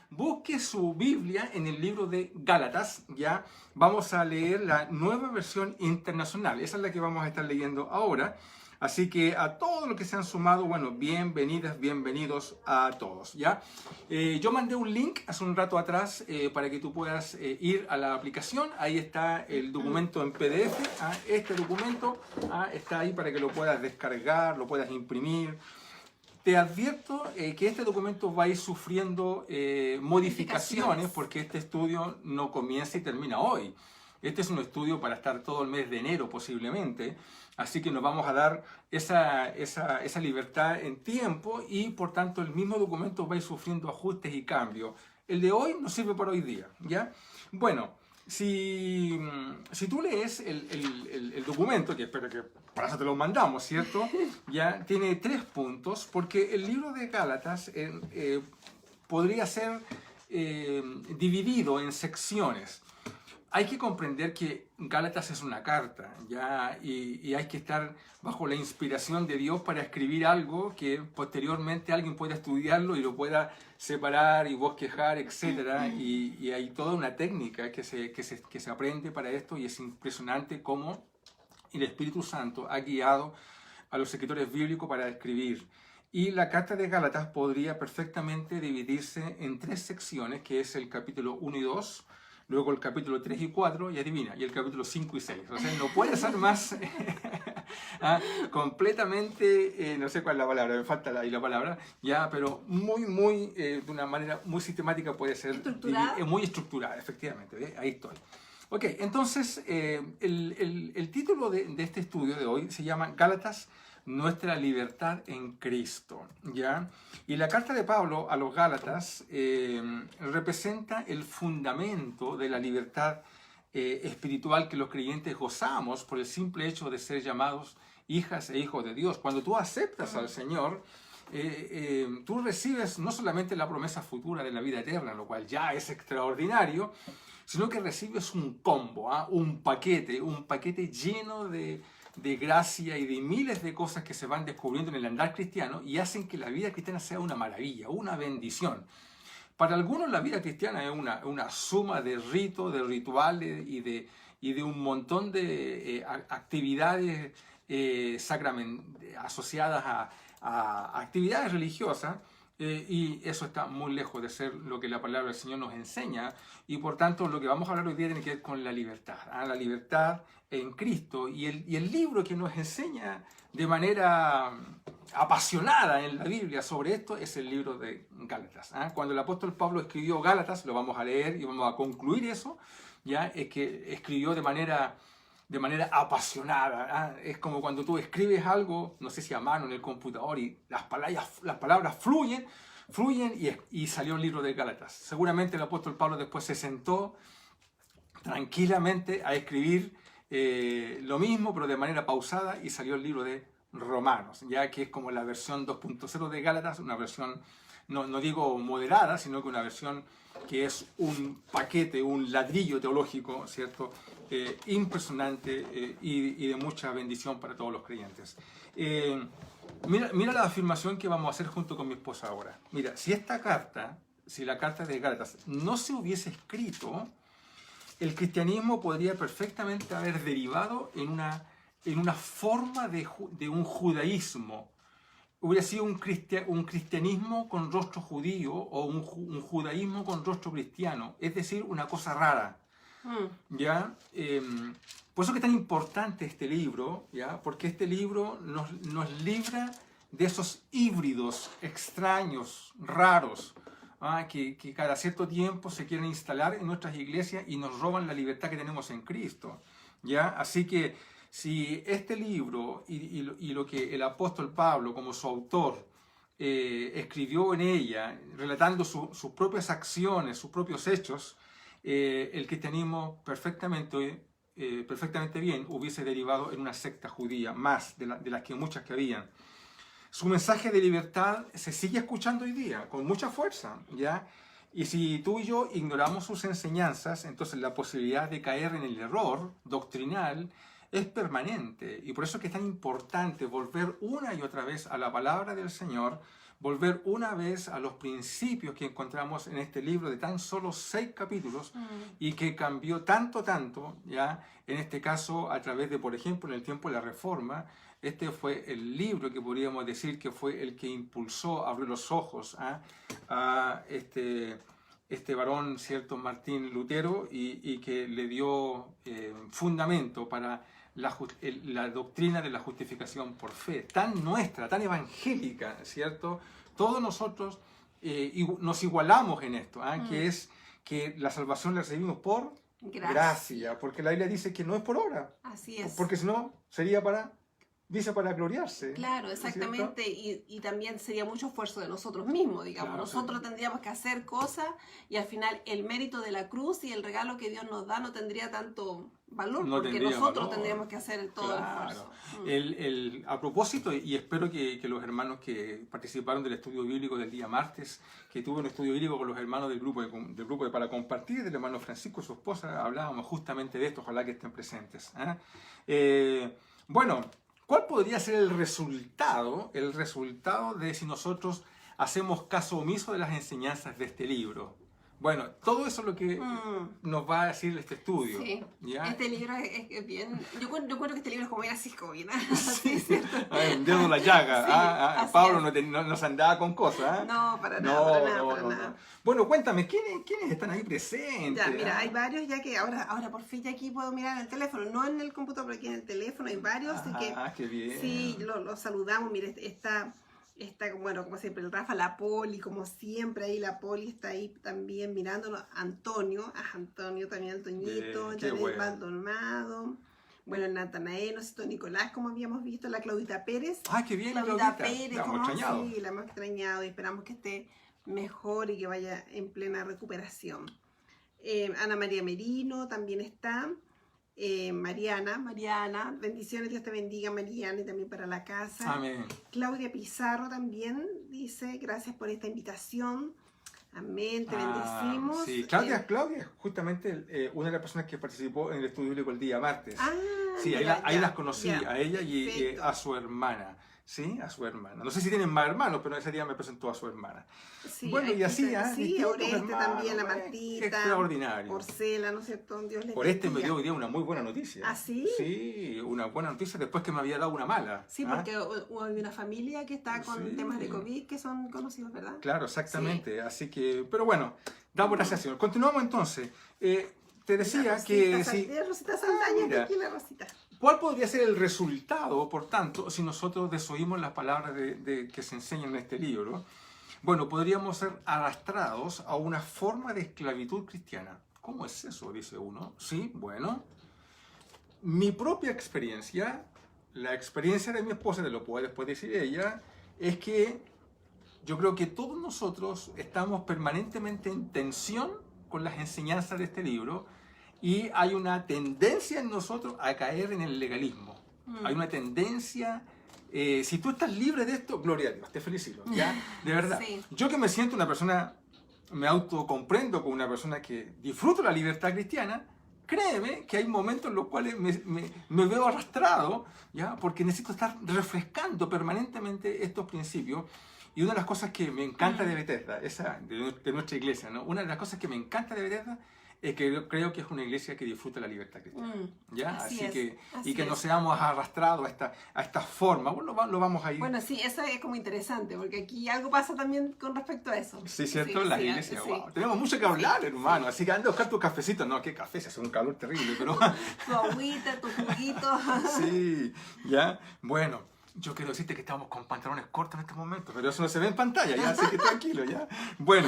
busque su Biblia en el libro de Gálatas, ¿ya? Vamos a leer la nueva versión internacional, esa es la que vamos a estar leyendo ahora. Así que a todos los que se han sumado, bueno, bienvenidas, bienvenidos a todos, ¿ya? Yo mandé un link hace un rato atrás para que tú puedas ir a la aplicación. Ahí está el documento en PDF. Este documento está ahí para que lo puedas descargar, lo puedas imprimir. Te advierto que este documento va a ir sufriendo modificaciones porque este estudio no comienza y termina hoy. Este es un estudio para estar todo el mes de enero posiblemente, así que nos vamos a dar esa libertad en tiempo y por tanto el mismo documento va a ir sufriendo ajustes y cambios. El de hoy nos sirve para hoy día, ¿ya? Bueno, si tú lees el documento, que espero que para eso te lo mandamos, ¿cierto? Ya tiene 3 puntos, porque el libro de Gálatas podría ser dividido en secciones. Hay que comprender que Gálatas es una carta, ¿ya? Y hay que estar bajo la inspiración de Dios para escribir algo que posteriormente alguien pueda estudiarlo y lo pueda separar y bosquejar, etc. Y hay toda una técnica que se aprende para esto y es impresionante cómo el Espíritu Santo ha guiado a los escritores bíblicos para escribir. Y la carta de Gálatas podría perfectamente dividirse en 3 secciones, que es el capítulo 1 y 2, luego el capítulo 3 y 4, y adivina, y el capítulo 5 y 6. O sea, no puede ser más completamente, no sé cuál es la palabra, me falta ahí la palabra, ya, pero de una manera muy sistemática puede ser. ¿Estructurada? Muy estructurada, efectivamente, ¿ve? Ahí estoy. Ok, entonces el título de este estudio de hoy se llama Gálatas, nuestra libertad en Cristo, ¿ya? Y la carta de Pablo a los Gálatas representa el fundamento de la libertad espiritual que los creyentes gozamos por el simple hecho de ser llamados hijas e hijos de Dios. Cuando tú aceptas al Señor, tú recibes no solamente la promesa futura de la vida eterna, lo cual ya es extraordinario, sino que recibes un combo, un paquete lleno de gracia y de miles de cosas que se van descubriendo en el andar cristiano y hacen que la vida cristiana sea una maravilla, una bendición. Para algunos la vida cristiana es una suma de ritos, de rituales y de un montón de actividades asociadas a actividades religiosas, y eso está muy lejos de ser lo que la palabra del Señor nos enseña, y por tanto lo que vamos a hablar hoy día tiene que ver con la libertad, la libertad en Cristo, y el libro que nos enseña de manera apasionada en la Biblia sobre esto es el libro de Gálatas. Cuando el apóstol Pablo escribió Gálatas, lo vamos a leer y vamos a concluir eso, ya es que escribió de manera apasionada. Es como cuando tú escribes algo, no sé si a mano en el computador, y las palabras fluyen y salió el libro de Gálatas. Seguramente el apóstol Pablo después se sentó tranquilamente a escribir lo mismo, pero de manera pausada, y salió el libro de Romanos, ya que es como la versión 2.0 de Gálatas, una versión, no digo moderada, sino que una versión que es un paquete, un ladrillo teológico, ¿cierto? Impresionante y de mucha bendición para todos los creyentes. Mira la afirmación que vamos a hacer junto con mi esposa ahora. Mira, si la carta de Gálatas no se hubiese escrito, el cristianismo podría perfectamente haber derivado en una forma de un judaísmo. Hubiera sido un cristianismo con rostro judío o un judaísmo con rostro cristiano, es decir, una cosa rara. ¿Ya? Por eso que es tan importante este libro, ¿ya? Porque este libro nos libra de esos híbridos extraños, raros, que cada cierto tiempo se quieren instalar en nuestras iglesias y nos roban la libertad que tenemos en Cristo, ¿ya? Así que si este libro y lo que el apóstol Pablo, como su autor, escribió en ella, relatando sus propias acciones, sus propios hechos, el cristianismo perfectamente bien hubiese derivado en una secta judía, más de las que muchas que habían. Su mensaje de libertad se sigue escuchando hoy día, con mucha fuerza, ¿ya? Y si tú y yo ignoramos sus enseñanzas, entonces la posibilidad de caer en el error doctrinal es permanente. Y por eso es que es tan importante volver una y otra vez a la palabra del Señor volver una vez a los principios que encontramos en este libro de tan solo 6 capítulos y que cambió tanto, ya, en este caso a través de, por ejemplo, en el tiempo de la Reforma. Este fue el libro que podríamos decir que fue el que impulsó, abrió los ojos a este varón, ¿cierto?, Martín Lutero, y que le dio fundamento para la doctrina de la justificación por fe, tan nuestra, tan evangélica, ¿cierto? Todos nosotros nos igualamos en esto, que es que la salvación la recibimos por gracia, porque la Biblia dice que no es por obra. Así es. Porque si no, sería dice para gloriarse. Claro, exactamente, y también sería mucho esfuerzo de nosotros mismos, digamos. Claro, nosotros tendríamos que hacer cosas y al final el mérito de la cruz y el regalo que Dios nos da no tendría tanto valor, porque nosotros tendríamos que hacer todo el esfuerzo. A propósito, y espero que los hermanos que participaron del estudio bíblico del día martes, que tuve un estudio bíblico con los hermanos del grupo de Para Compartir, del hermano Francisco y su esposa, hablábamos justamente de esto, ojalá que estén presentes. Bueno, ¿cuál podría ser el resultado de si nosotros hacemos caso omiso de las enseñanzas de este libro? Bueno, todo eso es lo que nos va a decir este estudio. Sí, ¿ya? Este libro es bien... Yo creo que este libro es como bien así, así, ¿cierto? Un dedo en la llaga. Sí, Pablo no se andaba con cosas. No, para nada. Bueno, cuéntame, ¿quiénes están ahí presentes? Ya, mira, hay varios ya que ahora por fin ya aquí puedo mirar en el teléfono, no en el computador, pero aquí en el teléfono hay varios. Así que, qué bien. Sí, los saludamos. Mire, está, bueno, como siempre, el Rafa, la Poli, como siempre, ahí la Poli está ahí también mirándonos. Antonio también, el Toñito, Janet Maldonado. Bueno, el Natanael, Nicolás, como habíamos visto, la Claudita Pérez. Qué bien, Claudita Pérez, la hemos extrañado. Sí, la hemos extrañado y esperamos que esté mejor y que vaya en plena recuperación. Ana María Merino también está. Mariana, bendiciones, Dios te bendiga, Mariana, y también para la casa. Amén. Claudia Pizarro también dice, gracias por esta invitación. Amén, te bendecimos. Sí, Claudia es justamente una de las personas que participó en el estudio bíblico el día martes. Sí, ahí las conocí, a ella y a su hermana. Sí, a su hermana. No sé si tienen más hermanos, pero ese día me presentó a su hermana. Sí, bueno, y así, sí, Oreste también, la Martita. Extraordinario. Porcela, ¿no es cierto? Dios les Oreste me dio hoy día una muy buena noticia. ¿Ah, sí? Sí, una buena noticia después que me había dado una mala. Sí, porque hay una familia que está con temas de COVID que son conocidos, ¿verdad? Claro, exactamente. Sí. Así que, pero bueno, damos gracias, Señor. Continuamos entonces. Te decía que... Rosita Saldaña, aquí la Rosita. ¿Cuál podría ser el resultado, por tanto, si nosotros desoímos las palabras que se enseñan en este libro? Bueno, podríamos ser arrastrados a una forma de esclavitud cristiana. ¿Cómo es eso? Dice uno. Sí, bueno. Mi propia experiencia, la experiencia de mi esposa, te lo puede después decir ella, es que yo creo que todos nosotros estamos permanentemente en tensión con las enseñanzas de este libro. Y hay una tendencia en nosotros a caer en el legalismo. Hay una tendencia... si tú estás libre de esto, gloria a Dios, te felicito. ¿Ya? De verdad. Sí. Yo que me siento una persona, me autocomprendo como una persona que disfruto la libertad cristiana, créeme que hay momentos en los cuales me veo arrastrado, ¿ya? Porque necesito estar refrescando permanentemente estos principios. Y una de las cosas que me encanta de Bethesda, de nuestra iglesia, ¿no? Una de las cosas que me encanta de Bethesda es que yo creo que es una iglesia que disfruta la libertad cristiana. ¿Ya? Así que no seamos arrastrados a esta forma. Bueno, lo vamos a ir. Bueno, sí, eso es como interesante, porque aquí algo pasa también con respecto a eso. Sí, cierto, la iglesia, wow. Tenemos mucho que hablar, hermano. Así que anda a buscar tu cafecito. No, qué café, se hace un calor terrible, pero... tu agüita, tu juguito. Sí, ya. Bueno, yo quiero decirte que estamos con pantalones cortos en este momento, pero eso no se ve en pantalla, ya, así que tranquilo, ya. Bueno,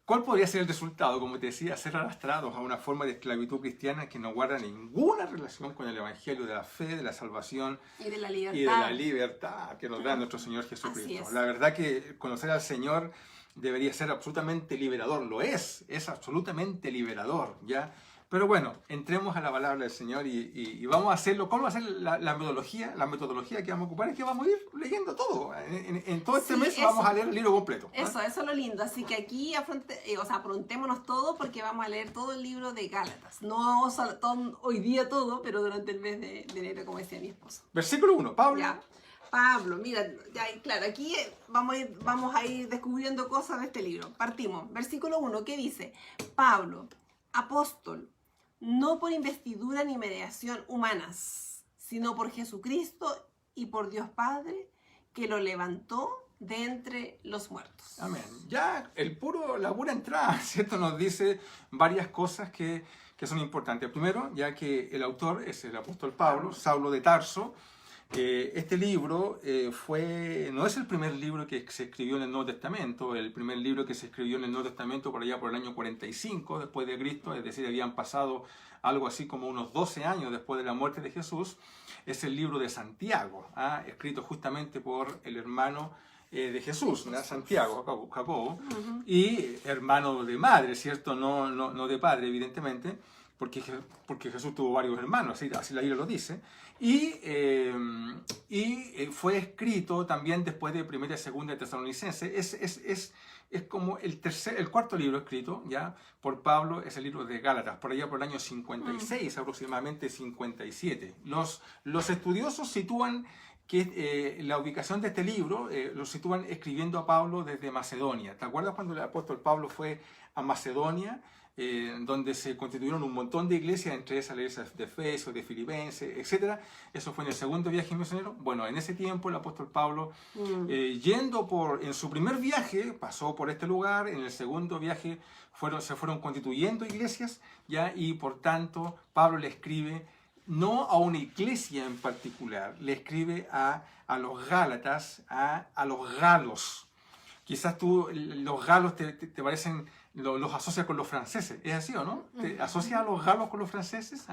¿cuál podría ser el resultado? Como te decía, ser arrastrados a una forma de esclavitud cristiana que no guarda ninguna relación con el Evangelio de la fe, de la salvación y de la libertad, que nos da nuestro Señor Jesucristo. La verdad que conocer al Señor debería ser absolutamente liberador. Lo es absolutamente liberador, ¿ya? Pero bueno, entremos a la palabra del Señor y vamos a hacerlo. ¿Cómo va a ser la metodología? La metodología que vamos a ocupar es que vamos a ir leyendo todo. En todo este mes vamos a leer el libro completo. Eso es lo lindo. Así que aquí afrontémonos todo porque vamos a leer todo el libro de Gálatas. No hoy día todo, pero durante el mes de enero, como decía mi esposo. Versículo 1, Pablo. Ya. Pablo, mira, ya, claro, aquí vamos a ir descubriendo cosas de este libro. Partimos, versículo 1, ¿qué dice? Pablo, apóstol, no por investidura ni mediación humanas, sino por Jesucristo y por Dios Padre, que lo levantó de entre los muertos. Amén. Ya la pura entrada, ¿cierto? Nos dice varias cosas que son importantes. Primero, ya que el autor es el apóstol Pablo, Saulo de Tarso. Este libro no es el primer libro que se escribió en el Nuevo Testamento. El primer libro que se escribió en el Nuevo Testamento por allá por el año 45 después de Cristo, es decir, habían pasado algo así como unos 12 años después de la muerte de Jesús. Es el libro de Santiago, escrito justamente por el hermano de Jesús, ¿no? Santiago, Jacobo, y hermano de madre, ¿cierto? No de padre, evidentemente, porque Jesús tuvo varios hermanos, así la Biblia lo dice, y fue escrito también después de Primera y Segunda de Tesalonicenses. Es como el cuarto libro escrito ya por Pablo, es el libro de Gálatas, por allá por el año 56, aproximadamente 57. Los estudiosos sitúan que la ubicación de este libro lo sitúan escribiendo a Pablo desde Macedonia. ¿Te acuerdas cuando el apóstol Pablo fue a Macedonia, donde se constituyeron un montón de iglesias, entre esas las iglesias de Efesios, de Filipenses, etc.? Eso fue en el segundo viaje misionero. Bueno, en ese tiempo el apóstol Pablo, en su primer viaje, pasó por este lugar. En el segundo viaje se fueron constituyendo iglesias, ¿ya? Y por tanto Pablo le escribe no a una iglesia en particular, le escribe a los Gálatas, a los galos. Quizás los galos te parecen, los asocias con los franceses, ¿es así o no? ¿Te asocias a los galos con los franceses?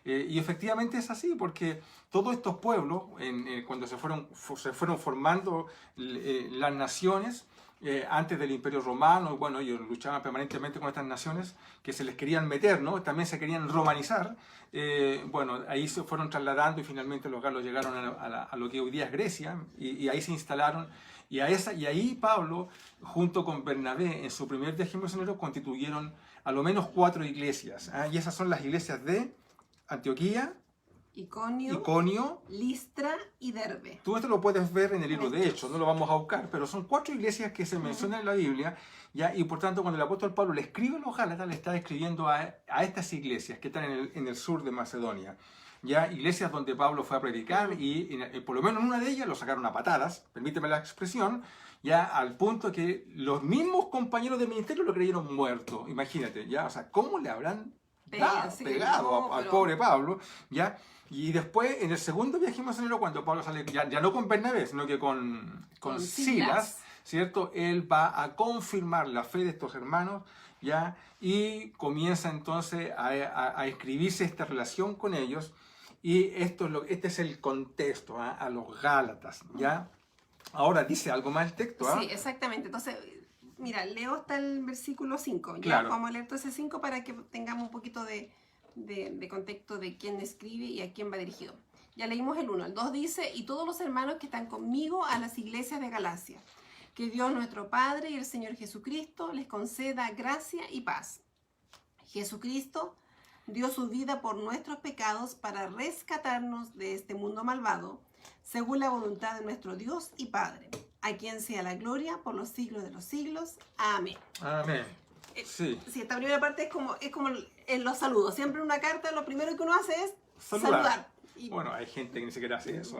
Y efectivamente es así, porque todos estos pueblos, cuando se fueron formando las naciones, antes del Imperio Romano, bueno, ellos luchaban permanentemente con estas naciones que se les querían meter, ¿no? También se querían romanizar. Bueno, ahí se fueron trasladando y finalmente los galos llegaron a lo que hoy día es Grecia, y ahí se instalaron. Y ahí Pablo, junto con Bernabé, en su primer viaje misionero, constituyeron a lo menos 4 iglesias. Y esas son las iglesias de Antioquía, Iconio, Listra y Derbe. Tú esto lo puedes ver en el libro de Hechos, no lo vamos a buscar, pero son 4 iglesias que se mencionan en la Biblia, ¿ya? Y por tanto cuando el apóstol Pablo le escribe a los Gálatas, le está escribiendo a estas iglesias que están en el sur de Macedonia, ¿ya? Iglesias donde Pablo fue a predicar y por lo menos en una de ellas lo sacaron a patadas, permíteme la expresión, ya al punto que los mismos compañeros de ministerio lo creyeron muerto. Imagínate, ¿ya? O sea, ¿cómo le habrán pegado al pobre Pablo, ¿ya? Y después, en el segundo viaje misionero, cuando Pablo sale, ya no con Bernabé, sino que con Silas, ¿cierto? Él va a confirmar la fe de estos hermanos, ¿ya? Y comienza entonces a escribirse esta relación con ellos. Y este es el contexto, a los Gálatas, ¿ya? Ahora dice algo más el texto, Sí, exactamente. Entonces, mira, leo hasta el versículo 5. Ya claro. Vamos a leer todo ese 5 para que tengamos un poquito de contexto de quién escribe y a quién va dirigido. Ya leímos el 1. El 2 dice: y todos los hermanos que están conmigo a las iglesias de Galacia, que Dios nuestro Padre y el Señor Jesucristo les conceda gracia y paz. Jesucristo dio su vida por nuestros pecados para rescatarnos de este mundo malvado, según la voluntad de nuestro Dios y Padre, a quien sea la gloria por los siglos de los siglos. Amén. Amén. Sí. Sí, esta primera parte es como en los saludos. Siempre en una carta lo primero que uno hace es saludar. Bueno, hay gente que ni siquiera hace eso,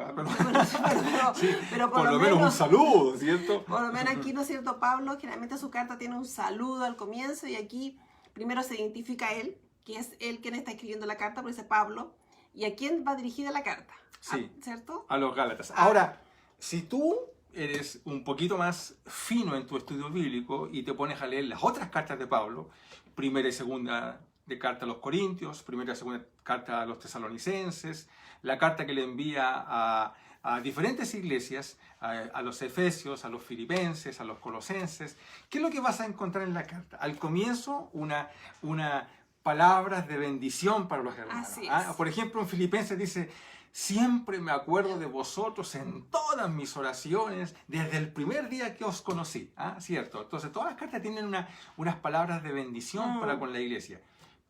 pero por lo menos un saludo, ¿cierto? Por lo menos aquí, ¿no es cierto? Pablo, generalmente su carta tiene un saludo al comienzo, y aquí primero se identifica a él, que es él quien está escribiendo la carta, por ese Pablo, y a quién va dirigida la carta, sí, ¿cierto? A los Gálatas. Ahora, si tú eres un poquito más fino en tu estudio bíblico y te pones a leer las otras cartas de Pablo, primera y segunda de carta a los Corintios, primera y segunda carta a los Tesalonicenses, la carta que le envía a diferentes iglesias, a los Efesios, a los Filipenses, a los Colosenses, ¿qué es lo que vas a encontrar en la carta? Al comienzo, una palabras de bendición para los hermanos. Así es. Por ejemplo, en Filipenses dice: siempre me acuerdo de vosotros en todas mis oraciones desde el primer día que os conocí. ¿Cierto? Entonces, todas las cartas tienen unas palabras de bendición para con la iglesia.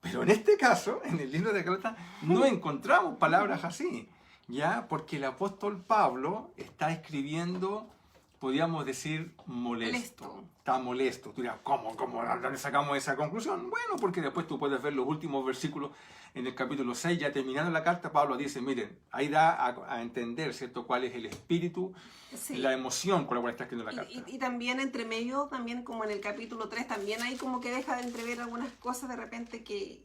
Pero en este caso, en el libro de Gálatas, no encontramos palabras así. ¿ya? Porque el apóstol Pablo está escribiendo, podríamos decir, molesto. Está molesto. Tú dirás, ¿cómo? ¿Dónde sacamos esa conclusión? Bueno, porque después tú puedes ver los últimos versículos en el capítulo 6, ya terminando la carta, Pablo dice, miren, ahí da a entender, ¿cierto?, cuál es el espíritu, sí, la emoción con la cual está escribiendo la carta. Y también entre medio, también como en el capítulo 3, también hay como que deja de entrever algunas cosas de repente que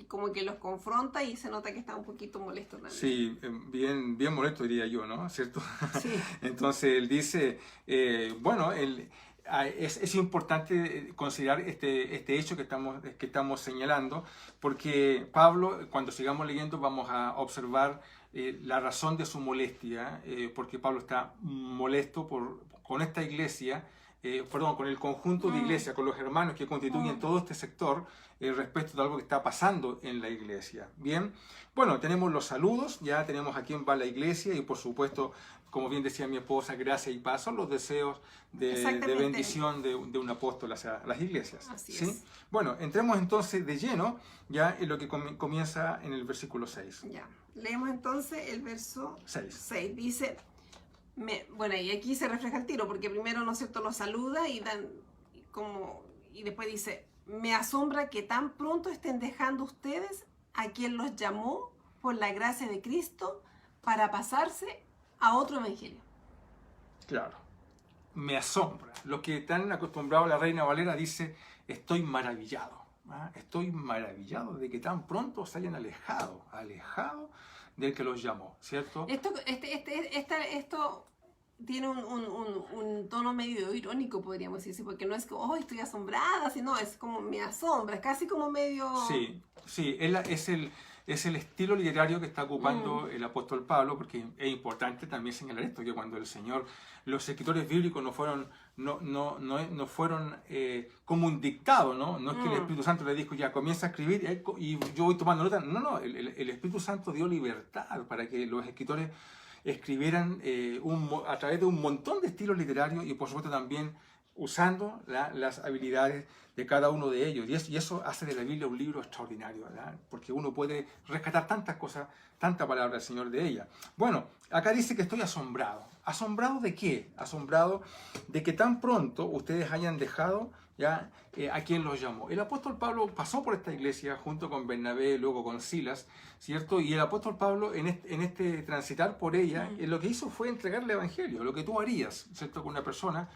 como que los confronta y se nota que está un poquito molesto también. Sí, bien molesto diría yo, ¿no? ¿Cierto? Sí. Entonces él dice, bueno, es importante considerar este hecho que estamos señalando, porque Pablo, cuando sigamos leyendo, vamos a observar la razón de su molestia, porque Pablo está molesto con esta iglesia, con el conjunto de iglesia, con los hermanos que constituyen todo este sector, respecto de algo que está pasando en la iglesia. Bien, bueno, tenemos los saludos, ya tenemos a quién va la iglesia y por supuesto, como bien decía mi esposa, gracia y paz son los deseos de bendición de un apóstol hacia las iglesias. Así ¿sí? es. Bueno, entremos entonces de lleno ya en lo que comienza en el versículo 6. Ya, leemos entonces el verso 6. Dice, bueno, y aquí se refleja el tiro, porque primero, ¿no es cierto?, lo saluda y después dice, me asombra que tan pronto estén dejando ustedes a quien los llamó por la gracia de Cristo para pasarse a otro evangelio. Claro, me asombra. Los que están acostumbrados a la Reina Valera dice, estoy maravillado. Estoy maravillado de que tan pronto se hayan alejado del que los llamó, ¿cierto? Esto tiene un tono medio irónico, podríamos decirse, porque no es como, oh, estoy asombrada, sino es como me asombra, es casi como medio... Sí, es el estilo literario que está ocupando el apóstol Pablo, porque es importante también señalar esto, que cuando el Señor, los escritores bíblicos no fueron como un dictado, ¿no? Es que el Espíritu Santo le dijo, ya comienza a escribir y yo voy tomando nota. No, el Espíritu Santo dio libertad para que los escritores escribieran a través de un montón de estilos literarios y por supuesto también usando las habilidades de cada uno de ellos. Y eso hace de la Biblia un libro extraordinario, ¿verdad? Porque uno puede rescatar tantas cosas, tanta palabra del Señor de ella. Bueno, acá dice que estoy asombrado. ¿Asombrado de qué? Asombrado de que tan pronto ustedes hayan dejado ya a quien los llamó. El apóstol Pablo pasó por esta iglesia junto con Bernabé, luego con Silas, ¿cierto? Y el apóstol Pablo en este transitar por ella, lo que hizo fue entregarle el evangelio, lo que tú harías, ¿cierto? Con una persona.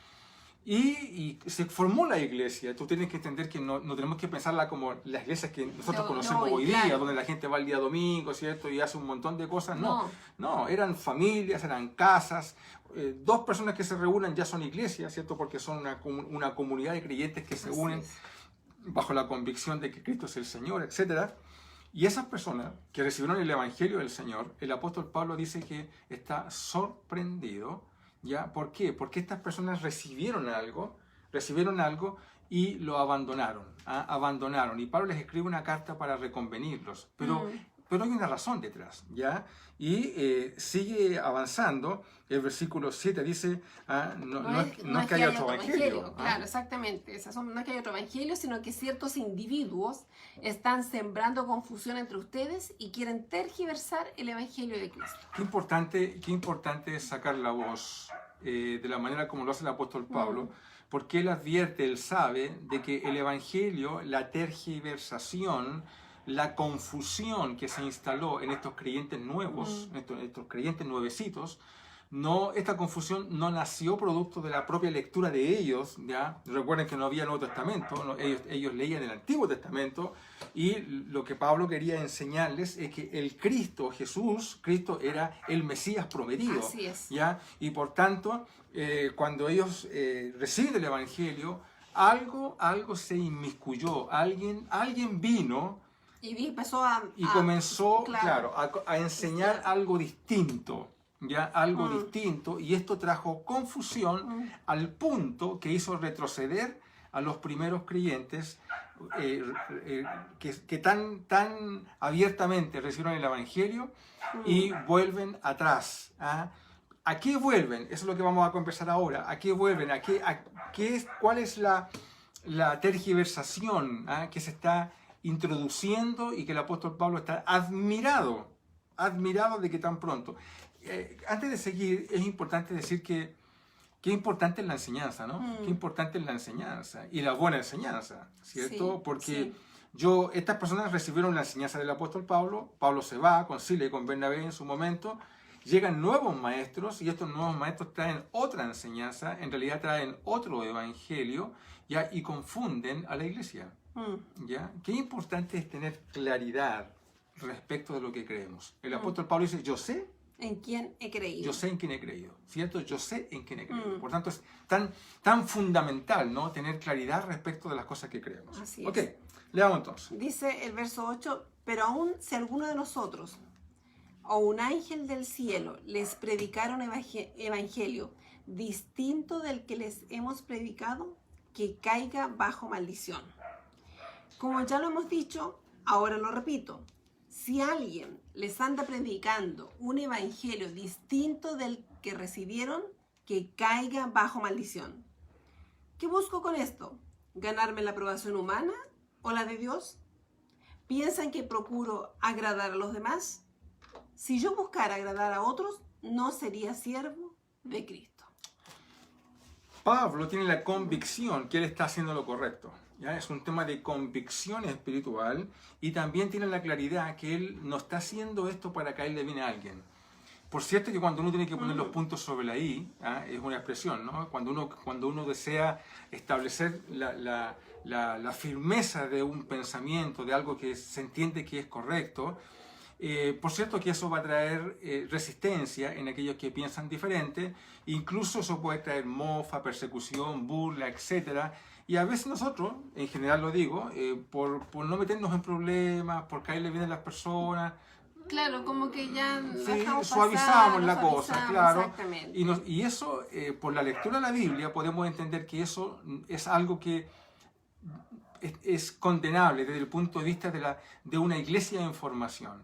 Y se formó la iglesia. Tú tienes que entender que no tenemos que pensarla como las iglesias que nosotros conocemos hoy día, donde la gente va el día domingo, ¿cierto? Y hace un montón de cosas. No, eran familias, eran casas. Dos personas que se reúnen ya son iglesias, ¿cierto? Porque son una comunidad de creyentes que se unen bajo la convicción de que Cristo es el Señor, etc. Y esas personas que recibieron el evangelio del Señor, el apóstol Pablo dice que está sorprendido. ¿Ya? ¿Por qué? Porque estas personas recibieron algo y lo abandonaron. Abandonaron. Y Pablo les escribe una carta para reconvenirlos. Pero hay una razón detrás, ¿ya? Y sigue avanzando. El versículo 7 dice, no es que haya otro evangelio. Claro, exactamente. No es que haya otro evangelio, sino que ciertos individuos están sembrando confusión entre ustedes y quieren tergiversar el evangelio de Cristo. Qué importante es sacar la voz de la manera como lo hace el apóstol Pablo, porque él advierte, él sabe de que el evangelio, la tergiversación, la confusión que se instaló en estos creyentes nuevos, estos creyentes nuevecitos, esta confusión no nació producto de la propia lectura de ellos, ¿ya? Recuerden que no había Nuevo Testamento, ellos leían el Antiguo Testamento, y lo que Pablo quería enseñarles es que el Cristo era el Mesías prometido. Así es. ¿Ya? Y por tanto, cuando ellos reciben el Evangelio, algo se inmiscuyó, alguien vino y comenzó a enseñar algo distinto. Ya algo distinto, y esto trajo confusión al punto que hizo retroceder a los primeros creyentes que tan abiertamente recibieron el Evangelio y vuelven atrás. ¿A qué vuelven? Eso es lo que vamos a conversar ahora. ¿A qué vuelven? ¿Cuál es la tergiversación que se está introduciendo y que el apóstol Pablo está admirado admirado de que tan pronto. Antes de seguir, es importante decir que qué importante es la enseñanza, ¿no? Qué importante es la enseñanza y la buena enseñanza, ¿cierto? Sí, Porque sí. estas personas recibieron la enseñanza del apóstol Pablo, Pablo se va con Sila y con Bernabé en su momento, llegan nuevos maestros y estos nuevos maestros traen otra enseñanza, en realidad traen otro evangelio, ¿ya? Y confunden a la iglesia, ¿ya? Qué importante es tener claridad respecto de lo que creemos. El apóstol Pablo dice, yo sé ¿En quién he creído? yo sé en quién he creído, ¿cierto? Yo sé en quién he creído. Por tanto, es tan fundamental, ¿no? Tener claridad respecto de las cosas que creemos. Así Ok, es. leamos entonces. Dice el verso 8, pero aún si alguno de nosotros o un ángel del cielo les predicara un evangelio distinto del que les hemos predicado, que caiga bajo maldición. Como ya lo hemos dicho, ahora lo repito. Si alguien les anda predicando un evangelio distinto del que recibieron, que caiga bajo maldición. ¿Qué busco con esto? ¿Ganarme la aprobación humana o la de Dios? ¿Piensan que procuro agradar a los demás? Si yo buscara agradar a otros, no sería siervo de Cristo. Pablo tiene la convicción que él está haciendo lo correcto. ¿Ya? Es un tema de convicción espiritual y también tiene la claridad que él no está haciendo esto para caerle bien a alguien. Por cierto que cuando uno tiene que poner los puntos sobre la I, ¿ah? Es una expresión, ¿no? Cuando uno desea establecer la firmeza de un pensamiento, de algo que se entiende que es correcto, por cierto que eso va a traer resistencia en aquellos que piensan diferente, incluso eso puede traer mofa, persecución, burla, etc. Y a veces nosotros, en general lo digo, por no meternos en problemas, por caerle bien a las personas, Claro, como que ya sí, suavizamos la cosa, claro. Exactamente. Y eso, por la lectura de la Biblia, podemos entender que eso es algo que es condenable desde el punto de vista de una iglesia en formación.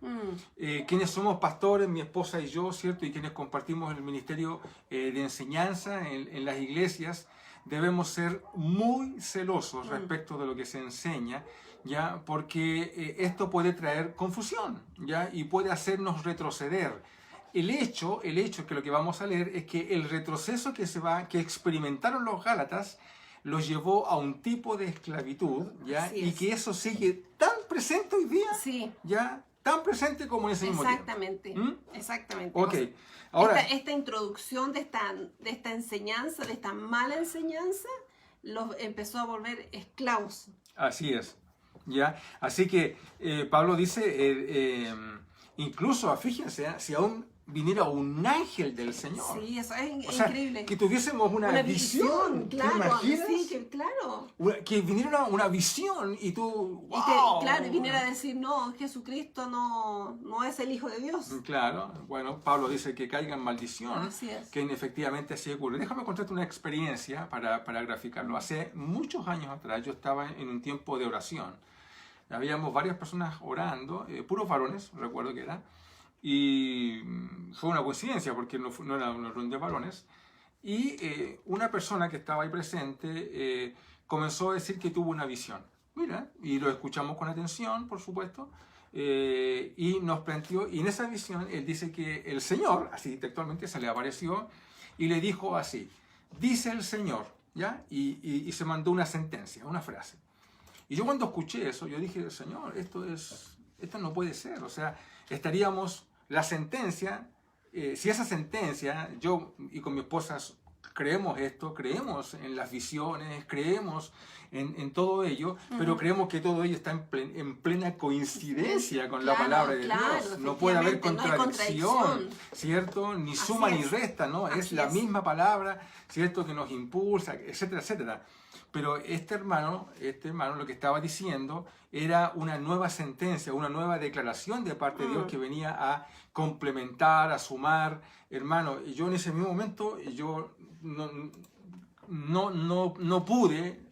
Quienes somos pastores, mi esposa y yo, ¿cierto? Y quienes compartimos el ministerio de enseñanza en las iglesias, debemos ser muy celosos respecto de lo que se enseña, ¿ya? Porque esto puede traer confusión, ¿ya? Y puede hacernos retroceder. El hecho que lo que vamos a leer es que el retroceso que experimentaron los Gálatas los llevó a un tipo de esclavitud, ¿ya? Y que eso sigue tan presente hoy día, sí, ¿ya? Tan presente como en ese mismo tiempo. Exactamente. Ok, ahora... Esta introducción de esta enseñanza, de esta mala enseñanza, los empezó a volver esclavos. Así es, ¿ya? Así que Pablo dice, incluso, fíjense, si aún viniera un ángel del Señor. Sí, eso es increíble. Que tuviésemos una visión, claro, ¿te imaginas? Sí, claro. Que viniera una visión y tú, wow. Y viniera a decir, no, Jesucristo no es el Hijo de Dios. Claro, bueno, Pablo dice que caiga en maldición, así es. Que efectivamente así ocurre. Déjame contarte una experiencia para graficarlo. Hace muchos años atrás yo estaba en un tiempo de oración. Habíamos varias personas orando, puros varones, recuerdo que era. Y fue una coincidencia porque no era una reunión de varones. Y una persona que estaba ahí presente comenzó a decir que tuvo una visión. Mira, y lo escuchamos con atención, por supuesto. Y nos planteó, y en esa visión él dice que el Señor, así textualmente se le apareció y le dijo así: dice el Señor, ¿ya? Y se mandó una sentencia, una frase. Y yo cuando escuché eso, yo dije, Señor, esto no puede ser. O sea, estaríamos, la sentencia, si esa sentencia, yo y con mi esposa creemos esto, creemos en las visiones, creemos en todo ello, pero creemos que todo ello está en plena coincidencia con la palabra de Dios. No puede haber contradicción, ¿cierto? Ni suma ni resta, ¿no? Es la misma palabra, ¿cierto? Que nos impulsa, etcétera, etcétera. Pero este hermano lo que estaba diciendo era una nueva sentencia, una nueva declaración de parte de Dios que venía a complementar, a sumar. Hermano, y yo en ese mismo momento, yo no pude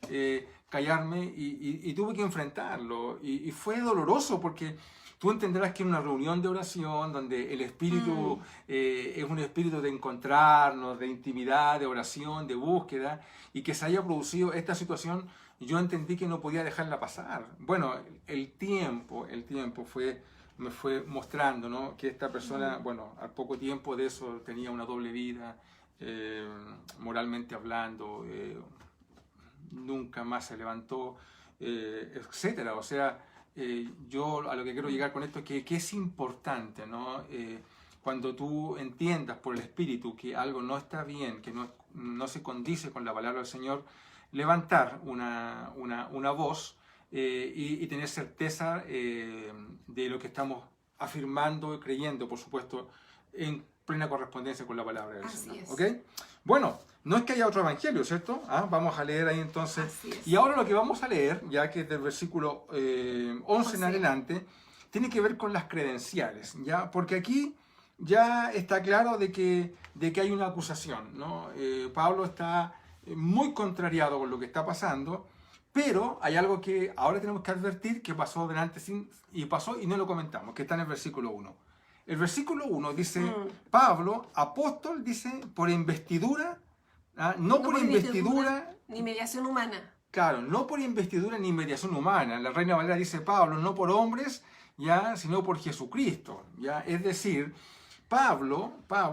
callarme y tuve que enfrentarlo. Y fue doloroso porque tú entenderás que en una reunión de oración donde el espíritu es un espíritu de encontrarnos, de intimidad, de oración, de búsqueda, y que se haya producido esta situación, yo entendí que no podía dejarla pasar. Bueno, el tiempo fue me fue mostrando, ¿no? Que esta persona, bueno, al poco tiempo de eso tenía una doble vida, moralmente hablando, nunca más se levantó, etcétera. O sea, yo a lo que quiero llegar con esto es que es importante, ¿no? Cuando tú entiendas por el Espíritu que algo no está bien, que no se condice con la palabra del Señor, levantar una voz y tener certeza de lo que estamos afirmando y creyendo, por supuesto, en plena correspondencia con la palabra del Así Señor. es. ¿Ok? Bueno, no es que haya otro evangelio, ¿cierto? Vamos a leer ahí entonces. Así es. Y ahora lo que vamos a leer, ya que es del versículo 11 en adelante, tiene que ver con las credenciales, ¿ya? Porque aquí ya está claro de que hay una acusación, ¿no? Pablo está muy contrariado con lo que está pasando, pero hay algo que ahora tenemos que advertir que pasó delante y no lo comentamos, que está en el versículo 1. El versículo 1 dice, Pablo, apóstol, dice, por investidura, no por investidura ni mediación humana. Claro, no por investidura ni mediación humana. La Reina Valera dice, Pablo, no por hombres, ya, sino por Jesucristo, ya. Es decir, Pablo va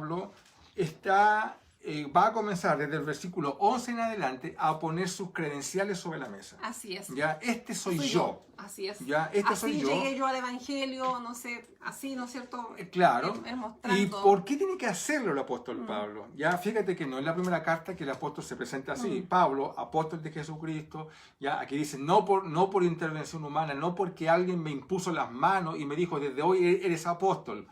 a comenzar desde el versículo 11 en adelante a poner sus credenciales sobre la mesa. Así es. Ya, este soy yo. Así es. Ya, este soy yo. Así llegué yo al Evangelio, no sé, así, ¿no es cierto? Claro. Mostrando. ¿Y por qué tiene que hacerlo el apóstol Pablo? Ya, fíjate que no es la primera carta que el apóstol se presenta así. Pablo, apóstol de Jesucristo, ya, aquí dice, no por intervención humana, no porque alguien me impuso las manos y me dijo, desde hoy eres apóstol.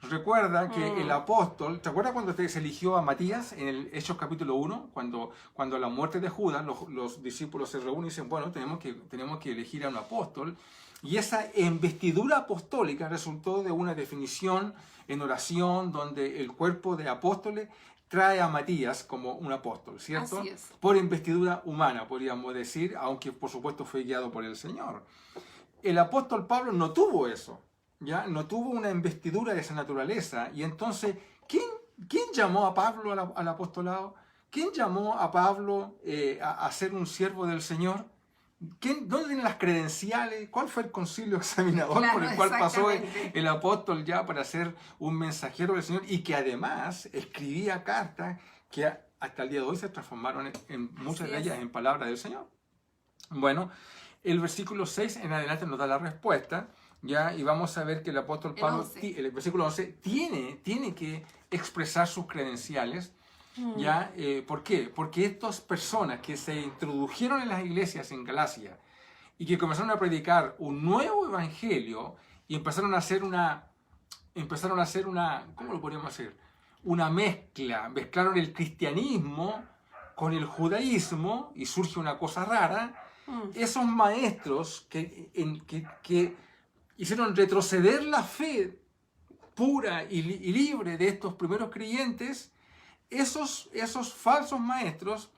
Recuerda que el apóstol, ¿te acuerdas cuando se eligió a Matías en el Hechos capítulo 1? Cuando a la muerte de Judas, los discípulos se reúnen y dicen, bueno, tenemos que elegir a un apóstol. Y esa investidura apostólica resultó de una definición en oración donde el cuerpo de apóstoles trae a Matías como un apóstol, ¿cierto? Así es. Por investidura humana, podríamos decir, aunque por supuesto fue guiado por el Señor. El apóstol Pablo no tuvo eso. ¿Ya? No tuvo una investidura de esa naturaleza. Y entonces, ¿quién llamó a Pablo al apostolado? ¿Quién llamó a Pablo a ser un siervo del Señor? ¿Dónde tienen las credenciales? ¿Cuál fue el concilio examinador por el cual pasó el apóstol ya para ser un mensajero del Señor? Y que además escribía cartas que hasta el día de hoy se transformaron en muchas de ellas en palabras del Señor. Bueno, el versículo 6 en adelante nos da la respuesta. ¿Ya? Y vamos a ver que el apóstol Pablo, el versículo 11, tiene que expresar sus credenciales. ¿Ya? ¿Por qué? Porque estas personas que se introdujeron en las iglesias en Galacia y que comenzaron a predicar un nuevo evangelio y empezaron a hacer una, ¿cómo lo podríamos hacer? Una mezcla, mezclaron el cristianismo con el judaísmo y surge una cosa rara. Esos maestros que hicieron retroceder la fe pura y libre de estos primeros creyentes, esos falsos maestros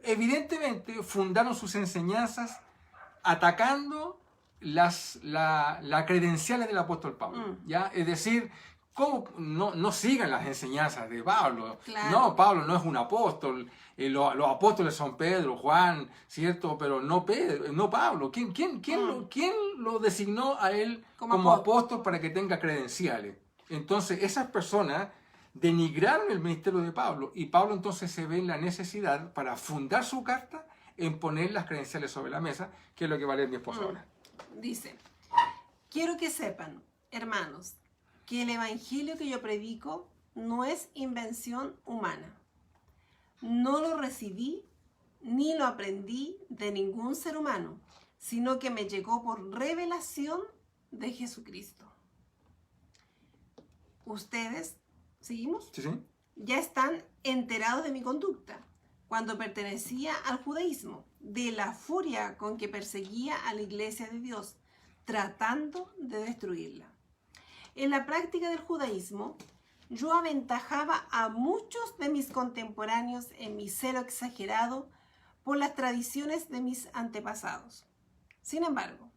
evidentemente fundaron sus enseñanzas atacando las credenciales del apóstol Pablo. ¿Ya? Es decir, ¿cómo no sigan las enseñanzas de Pablo? Claro. No, Pablo no es un apóstol. Los apóstoles son Pedro, Juan, ¿cierto? Pero no Pablo. ¿Quién lo designó a él como apóstol para que tenga credenciales? Entonces, esas personas denigraron el ministerio de Pablo y Pablo entonces se ve en la necesidad para fundar su carta en poner las credenciales sobre la mesa, que es lo que va a leer mi esposa ahora. Dice, quiero que sepan, hermanos, que el evangelio que yo predico no es invención humana. No lo recibí ni lo aprendí de ningún ser humano, sino que me llegó por revelación de Jesucristo. Ustedes, ¿seguimos? Sí, sí. Ya están enterados de mi conducta cuando pertenecía al judaísmo, de la furia con que perseguía a la iglesia de Dios, tratando de destruirla. En la práctica del judaísmo, yo aventajaba a muchos de mis contemporáneos en mi celo exagerado por las tradiciones de mis antepasados. Sin embargo,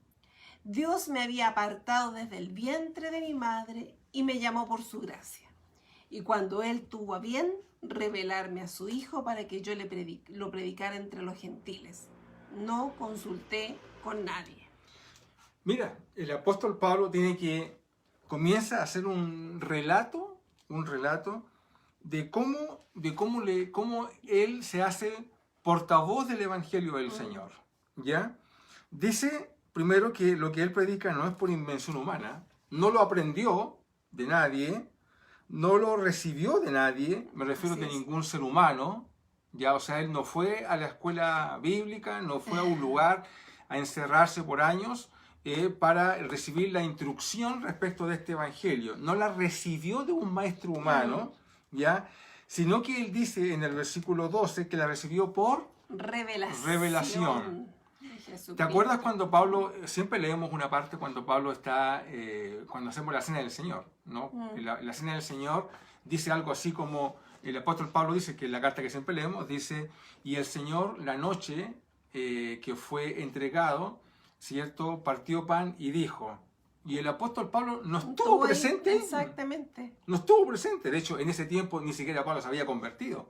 Dios me había apartado desde el vientre de mi madre y me llamó por su gracia. Y cuando Él tuvo a bien revelarme a su Hijo para que yo lo predicara entre los gentiles, no consulté con nadie. Mira, el apóstol Pablo comienza a hacer un relato de cómo él se hace portavoz del Evangelio del Señor, ¿ya? Dice primero que lo que él predica no es por invención humana, no lo aprendió de nadie, no lo recibió de nadie, me refiero de ningún ser humano, ya, o sea, él no fue a la escuela bíblica, no fue a un lugar a encerrarse por años para recibir la instrucción respecto de este evangelio. No la recibió de un maestro humano, ya, sino que él dice en el versículo 12 que la recibió por revelación. ¿Te acuerdas cuando Pablo, siempre leemos una parte cuando Pablo está, cuando hacemos la cena del Señor, ¿no? La cena del Señor dice algo así como, el apóstol Pablo dice, que en la carta que siempre leemos, dice, y el Señor la noche que fue entregado, ¿cierto? Partió pan y dijo, y el apóstol Pablo no estuvo presente. Exactamente. No estuvo presente, de hecho en ese tiempo ni siquiera Pablo se había convertido.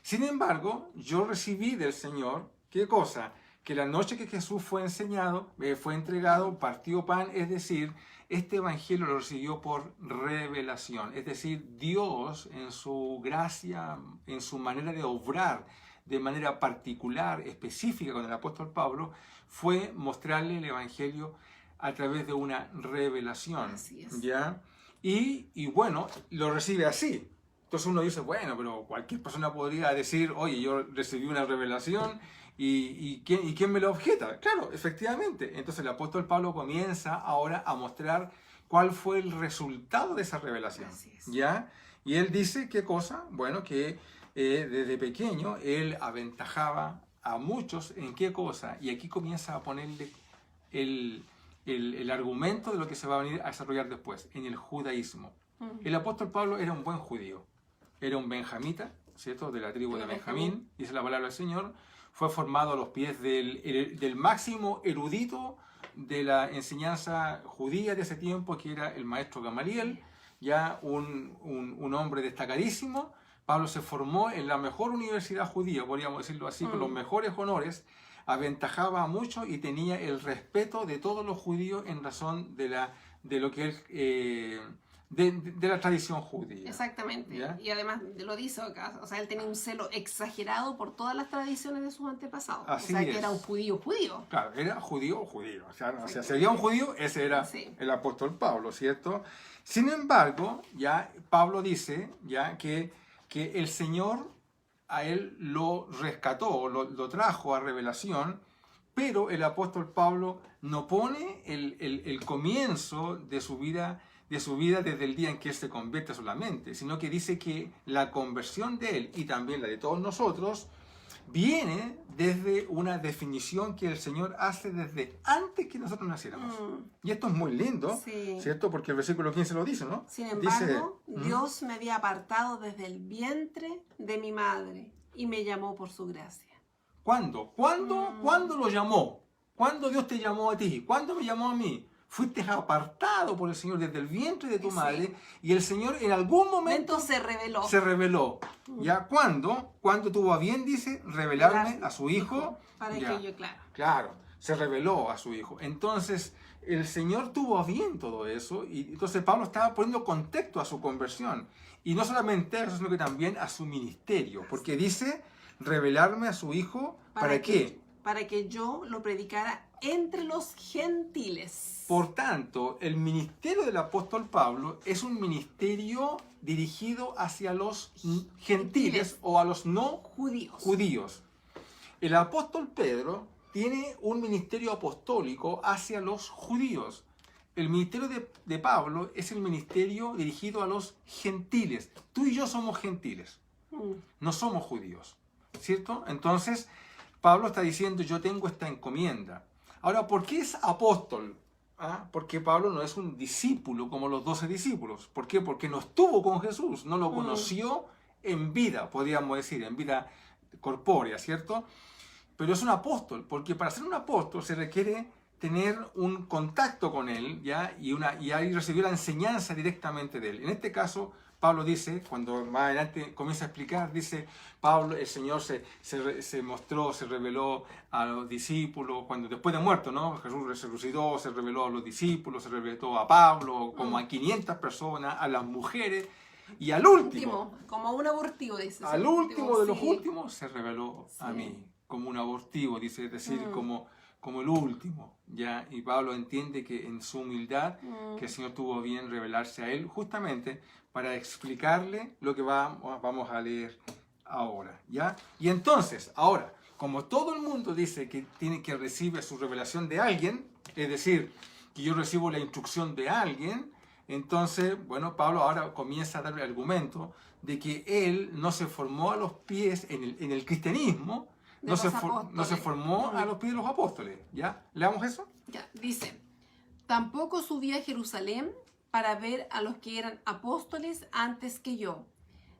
Sin embargo, yo recibí del Señor, ¿qué cosa? Que la noche que Jesús fue enseñado, fue entregado, partió pan, es decir, este evangelio lo recibió por revelación, es decir, Dios en su gracia, en su manera de obrar de manera particular, específica con el apóstol Pablo, fue mostrarle el evangelio a través de una revelación. Así es. ¿Ya? Y bueno, lo recibe así. Entonces uno dice, bueno, pero cualquier persona podría decir, oye, yo recibí una revelación y ¿quién me lo objeta? Claro, efectivamente. Entonces el apóstol Pablo comienza ahora a mostrar cuál fue el resultado de esa revelación. Así es. ¿Ya? Y él dice, ¿qué cosa? Bueno, que desde pequeño él aventajaba a muchos en qué cosa. Y aquí comienza a ponerle el argumento de lo que se va a venir a desarrollar después, en el judaísmo. El apóstol Pablo era un buen judío. Era un benjamita, ¿cierto? De la tribu de Benjamín, dice la palabra del Señor. Fue formado a los pies del máximo erudito de la enseñanza judía de ese tiempo, que era el maestro Gamaliel, ya un hombre destacadísimo. Pablo se formó en la mejor universidad judía, podríamos decirlo así, con los mejores honores, aventajaba a mucho y tenía el respeto de todos los judíos en razón de lo que él... De la tradición judía. Exactamente. ¿Ya? Y además lo dice acá, o sea, él tenía un celo exagerado por todas las tradiciones de sus antepasados. Así o sea, es. que era un judío. Claro, era judío. O sea, si había un judío, ese era el apóstol Pablo, ¿cierto? Sin embargo, ya Pablo dice ya que el Señor a él lo rescató, lo trajo a revelación, pero el apóstol Pablo no pone el comienzo de su vida desde el día en que él se convierte solamente, sino que dice que la conversión de él y también la de todos nosotros viene desde una definición que el Señor hace desde antes que nosotros naciéramos. Y esto es muy lindo, ¿cierto? Porque el versículo 15 lo dice, ¿no? Sin embargo, Dios me había apartado desde el vientre de mi madre y me llamó por su gracia. ¿Cuándo? ¿Cuándo lo llamó? ¿Cuándo Dios te llamó a ti? ¿Cuándo me llamó a mí? Fuiste apartado por el Señor desde el vientre de tu madre y el Señor en algún momento se reveló. Se reveló. ¿Ya? ¿Cuándo? Cuando tuvo a bien, dice, revelarme a su Hijo. Para que yo, claro. Claro, se reveló a su Hijo. Entonces, el Señor tuvo a bien todo eso y entonces Pablo estaba poniendo contexto a su conversión. Y no solamente a eso, sino que también a su ministerio. Porque dice, revelarme a su Hijo, ¿para qué? Para que yo lo predicara entre los gentiles. Por tanto, el ministerio del apóstol Pablo es un ministerio dirigido hacia los gentiles o a los no judíos. El apóstol Pedro tiene un ministerio apostólico hacia los judíos. El ministerio de Pablo es el ministerio dirigido a los gentiles. Tú y yo somos gentiles, no somos judíos, ¿cierto? Entonces, Pablo está diciendo, yo tengo esta encomienda. Ahora, ¿por qué es apóstol? Porque Pablo no es un discípulo como los 12 discípulos. ¿Por qué? Porque no estuvo con Jesús, no lo conoció en vida, podríamos decir, en vida corpórea, ¿cierto? Pero es un apóstol, porque para ser un apóstol se requiere tener un contacto con él, ¿ya? Y ahí recibir la enseñanza directamente de él. En este caso, Pablo dice, cuando más adelante comienza a explicar, dice, Pablo, el Señor se mostró, se reveló a los discípulos, cuando después de muerto, ¿no? Jesús resucitó, se reveló a los discípulos, se reveló a Pablo, como a 500 personas, a las mujeres, y al último, como un abortivo, dice. Al último de los últimos se reveló a mí, como un abortivo, dice, es decir, como el último, ¿ya? Y Pablo entiende que en su humildad, que el Señor tuvo bien revelarse a él, justamente para explicarle lo que vamos a leer ahora, ¿ya? Y entonces, ahora, como todo el mundo dice que tiene que recibir su revelación de alguien, es decir, que yo recibo la instrucción de alguien, entonces, bueno, Pablo ahora comienza a dar el argumento de que él no se formó a los pies en el cristianismo, no se formó a los pies de los apóstoles, ¿ya? ¿Leamos eso? Ya, dice, tampoco subí a Jerusalén para ver a los que eran apóstoles antes que yo,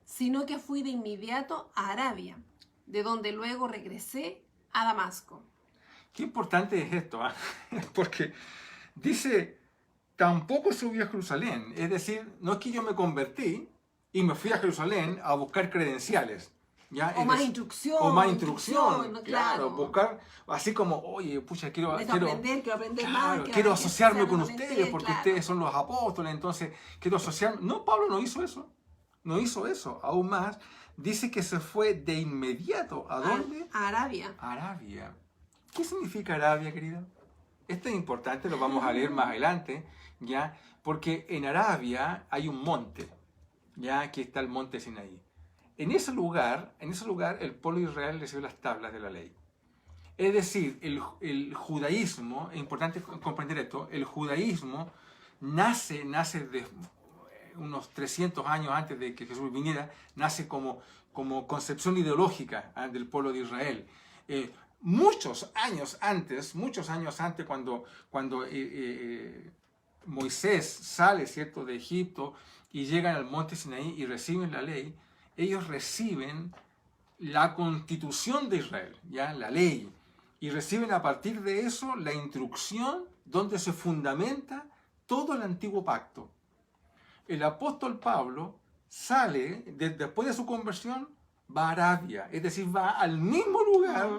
sino que fui de inmediato a Arabia, de donde luego regresé a Damasco. Qué importante es esto, ¿eh? Porque dice, tampoco subí a Jerusalén, es decir, no es que yo me convertí y me fui a Jerusalén a buscar credenciales. ¿Ya? O más instrucción. O más instrucción, ¿no? claro. Buscar, así como, oye, pucha, quiero aprender más. Quiero asociarme con ustedes, porque ustedes son los apóstoles, entonces quiero asociarme. No, Pablo no hizo eso. No hizo eso. Aún más, dice que se fue de inmediato. ¿A dónde? A Arabia. Arabia. ¿Qué significa Arabia, querida? Esto es importante, lo vamos a leer más adelante, ¿ya? Porque en Arabia hay un monte, ¿ya? Aquí está el monte Sinaí. En ese lugar, el pueblo de Israel recibió las tablas de la ley. Es decir, el judaísmo, es importante comprender esto, el judaísmo nace de unos 300 años antes de que Jesús viniera, nace como concepción ideológica del pueblo de Israel. Muchos años antes, cuando Moisés sale, ¿cierto?, de Egipto y llegan al monte Sinaí y reciben la ley, ellos reciben la constitución de Israel, ¿ya? La ley, y reciben a partir de eso la instrucción donde se fundamenta todo el antiguo pacto. El apóstol Pablo sale, después de su conversión, va a Arabia, es decir, va al mismo lugar,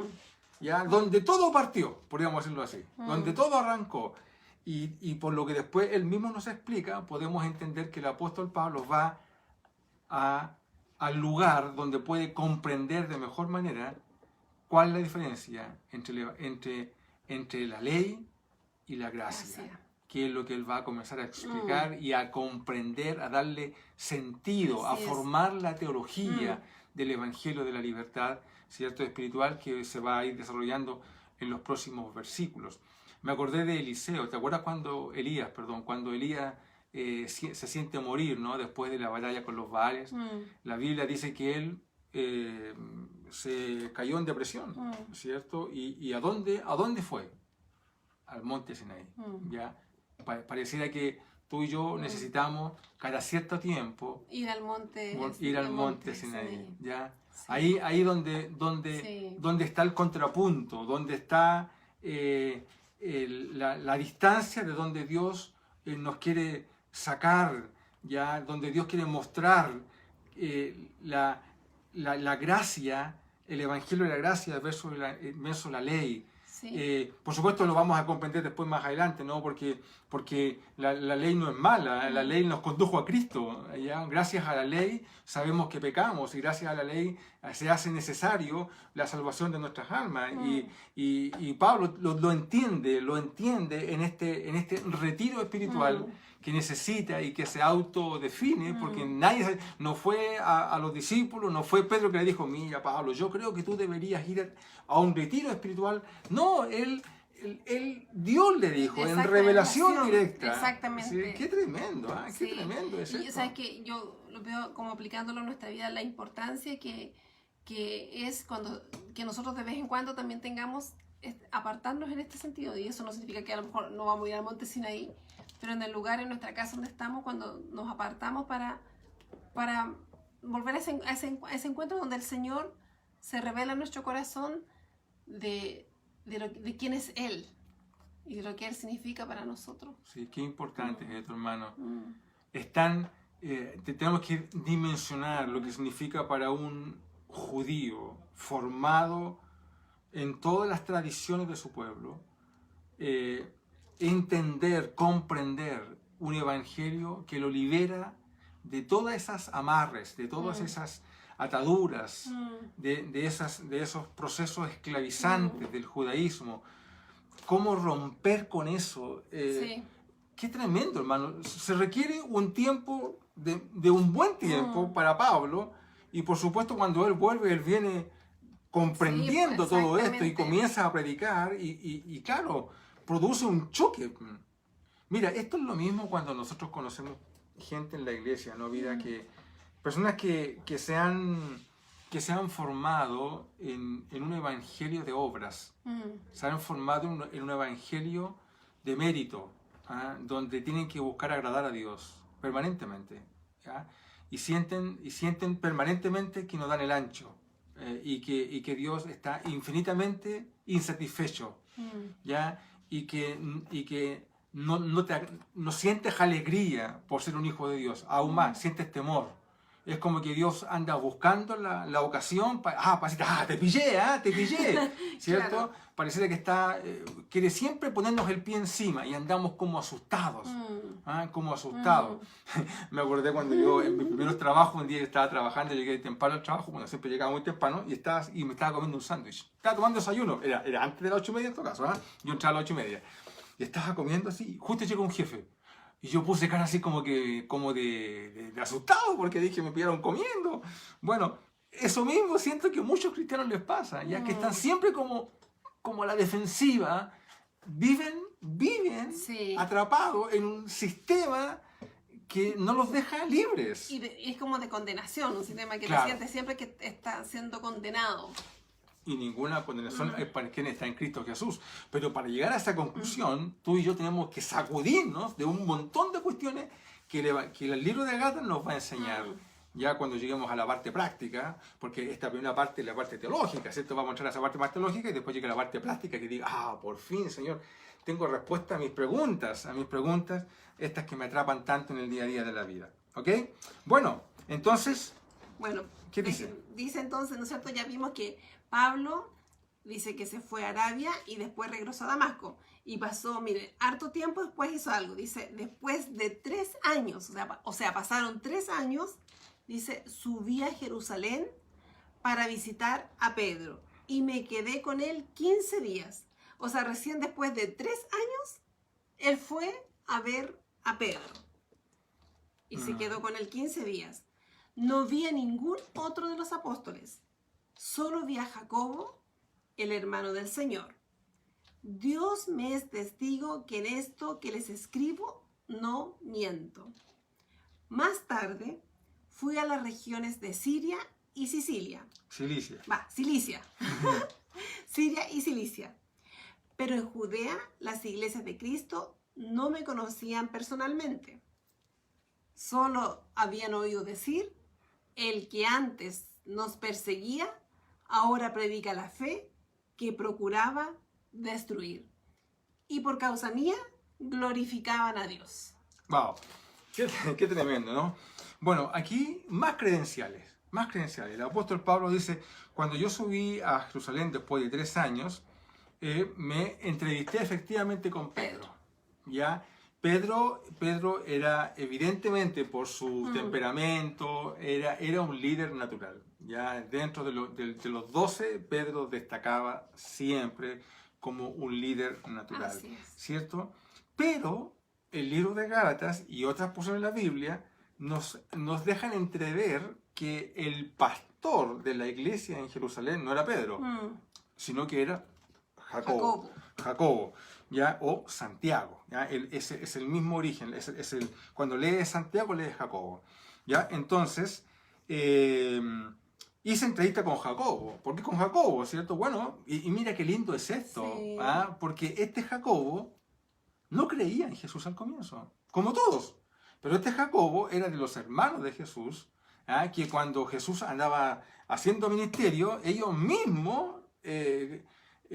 ¿ya? Donde todo partió, podríamos decirlo así, donde todo arrancó. Y por lo que después él mismo nos explica, podemos entender que el apóstol Pablo va al lugar donde puede comprender de mejor manera cuál es la diferencia entre la ley y la gracia, que es lo que él va a comenzar a explicar y a comprender, a darle sentido, a formar la teología del Evangelio de la libertad, ¿cierto?, espiritual, que se va a ir desarrollando en los próximos versículos. Me acordé de Eliseo. ¿Te acuerdas cuando Elías se siente morir, ¿no?, después de la batalla con los Baales? La Biblia dice que él se cayó en depresión, ¿cierto? ¿Y a dónde fue? Al monte Sinaí, ¿ya? Pareciera que tú y yo necesitamos cada cierto tiempo ir al monte Sinaí, ¿ya? Sí. Ahí donde está el contrapunto, donde está la distancia de donde Dios nos quiere sacar, ¿ya? Donde Dios quiere mostrar la gracia, el Evangelio de la gracia versus la ley. Sí. Por supuesto lo vamos a comprender después más adelante, ¿no? Porque la ley no es mala, la ley nos condujo a Cristo, ¿ya? Gracias a la ley sabemos que pecamos y gracias a la ley se hace necesario la salvación de nuestras almas. Y Pablo lo entiende en este retiro espiritual que necesita y que se autodefine, porque nadie, no fue a los discípulos, no fue Pedro que le dijo, mira Pablo, yo creo que tú deberías ir a un retiro espiritual. No, Dios le dijo, en revelación directa. Exactamente. Sí, qué tremendo, ¿eh? Qué tremendo es esto. Sabes que yo lo veo como aplicándolo en nuestra vida, la importancia que es que nosotros de vez en cuando también tengamos apartarnos en este sentido, y eso no significa que a lo mejor no vamos a ir al monte Sinaí, pero en el lugar, en nuestra casa donde estamos, cuando nos apartamos para volver a ese encuentro donde el Señor se revela en nuestro corazón de quién es Él y de lo que Él significa para nosotros. Sí, qué importante es esto, hermano. Es tan tenemos que dimensionar lo que significa para un judío formado en todas las tradiciones de su pueblo, entender, comprender un evangelio que lo libera de todas esas amarres, de todas esas ataduras, de esos procesos esclavizantes del judaísmo. ¿Cómo romper con eso? Sí. Qué tremendo, hermano. Se requiere un tiempo, de un buen tiempo para Pablo, y por supuesto cuando él vuelve, él viene comprendiendo todo esto y comienza a predicar y claro, produce un choque. Mira, esto es lo mismo cuando nosotros conocemos gente en la iglesia, ¿no? Mira, que personas que se han formado en un evangelio de obras, se han formado en un evangelio de mérito, ¿ah? Donde tienen que buscar agradar a Dios permanentemente, ¿ya? Y sienten permanentemente que no dan el ancho, y que Dios está infinitamente insatisfecho, ¿ya? Y que no sientes alegría por ser un hijo de Dios, aún más, sientes temor. Es como que Dios anda buscando la ocasión para decir, te pillé, ¿cierto? Claro. Pareciera que quiere siempre ponernos el pie encima y andamos como asustados, como asustados. Me acordé cuando yo en mis primeros trabajos, un día estaba trabajando, llegué temprano al trabajo, bueno, siempre llegaba muy temprano, y me estaba comiendo un sándwich. Estaba tomando desayuno, era antes de las 8:30 en todo caso, yo entraba a las 8:30. Y estaba comiendo así, justo llegó un jefe. Y yo puse cara así como de asustado, porque dije, me pillaron comiendo. Bueno, eso mismo siento que a muchos cristianos les pasa, ya que están siempre como a la defensiva, viven atrapados en un sistema que no los deja libres. Y es como de condenación, un sistema que claro. te sientes siempre que está siendo condenado. Y ninguna condenación es para quien está en Cristo Jesús. Pero para llegar a esa conclusión, tú y yo tenemos que sacudirnos de un montón de cuestiones que el libro de Gálatas nos va a enseñar. Ya cuando lleguemos a la parte práctica, porque esta primera parte es la parte teológica, ¿cierto? Vamos a entrar a esa parte más teológica y después llega la parte práctica que diga, por fin, Señor, tengo respuesta a mis preguntas, estas que me atrapan tanto en el día a día de la vida. ¿Ok? Bueno, entonces, ¿qué dice? Dice entonces, ¿no es cierto? Ya vimos que Pablo dice que se fue a Arabia y después regresó a Damasco. Y pasó, mire, harto tiempo después hizo algo. Dice, después de 3 años, o sea, pasaron 3 años, dice, subí a Jerusalén para visitar a Pedro. Y me quedé con él 15 días. O sea, recién después de 3 años, él fue a ver a Pedro. Y se quedó con él 15 días. No vi a ningún otro de los apóstoles. Solo vi a Jacobo, el hermano del Señor. Dios me es testigo que en esto que les escribo no miento. Más tarde fui a las regiones de Siria y Sicilia. Cilicia. Siria y Cilicia. Pero en Judea las iglesias de Cristo no me conocían personalmente. Solo habían oído decir, el que antes nos perseguía, ahora predica la fe que procuraba destruir. Y por causa mía, glorificaban a Dios. ¡Wow! Qué tremendo, ¿no? Bueno, aquí más credenciales. El apóstol Pablo dice, cuando yo subí a Jerusalén después de 3 años, me entrevisté efectivamente con Pedro. ¿Ya? Pedro era, evidentemente, por su temperamento, era un líder natural. Ya dentro de los 12, Pedro destacaba siempre como un líder natural, ¿cierto? Pero el libro de Gálatas y otras porciones de la Biblia nos dejan entrever que el pastor de la iglesia en Jerusalén no era Pedro, sino que era Jacobo, ¿ya? O Santiago, ¿ya? Es el mismo origen, cuando lees Santiago lees Jacobo, ¿ya? Entonces, hice entrevista con Jacobo. ¿Por qué con Jacobo? ¿Cierto? Bueno, y mira qué lindo es esto, sí. Porque este Jacobo no creía en Jesús al comienzo, como todos. Pero este Jacobo era de los hermanos de Jesús, que cuando Jesús andaba haciendo ministerio, ellos mismos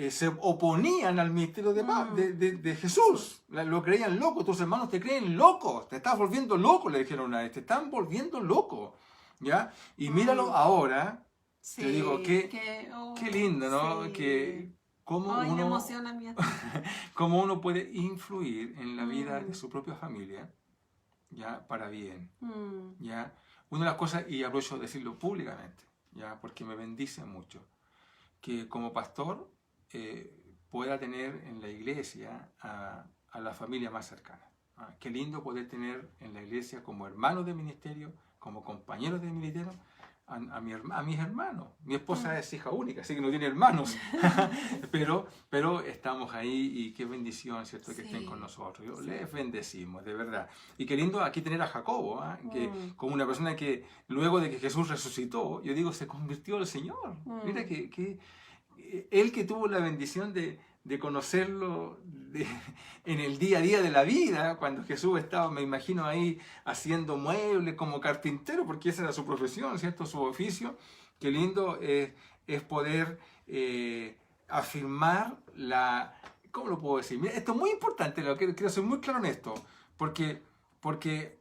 se oponían al ministerio de Jesús. Lo creían loco. Tus hermanos te creen loco. Te estás volviendo loco, le dijeron a él. Te están volviendo loco. ¿Ya? Y míralo ahora. Sí, te digo, qué lindo, ¿no? Sí. Que cómo Ay, me uno, emociona a mí. cómo uno puede influir en la vida de su propia familia, ¿ya? Para bien. ¿Ya? Una de las cosas, y aprovecho de decirlo públicamente, ¿ya? Porque me bendice mucho, que como pastor pueda tener en la iglesia a la familia más cercana. Qué lindo poder tener en la iglesia como hermanos de ministerio, como compañeros de ministerio, a mis hermanos. Mi esposa es hija única, así que no tiene hermanos, pero estamos ahí y qué bendición, ¿cierto? Que estén con nosotros. Les bendecimos, de verdad. Y qué lindo aquí tener a Jacobo, que como una persona que luego de que Jesús resucitó, yo digo, se convirtió al Señor. Mira que él que tuvo la bendición de conocerlo en el día a día de la vida, cuando Jesús estaba, me imagino, ahí haciendo muebles como carpintero, porque esa era su profesión, ¿cierto? Su oficio. Qué lindo es poder afirmar ¿cómo lo puedo decir? Mira, esto es muy importante, quiero ser muy claro en esto, porque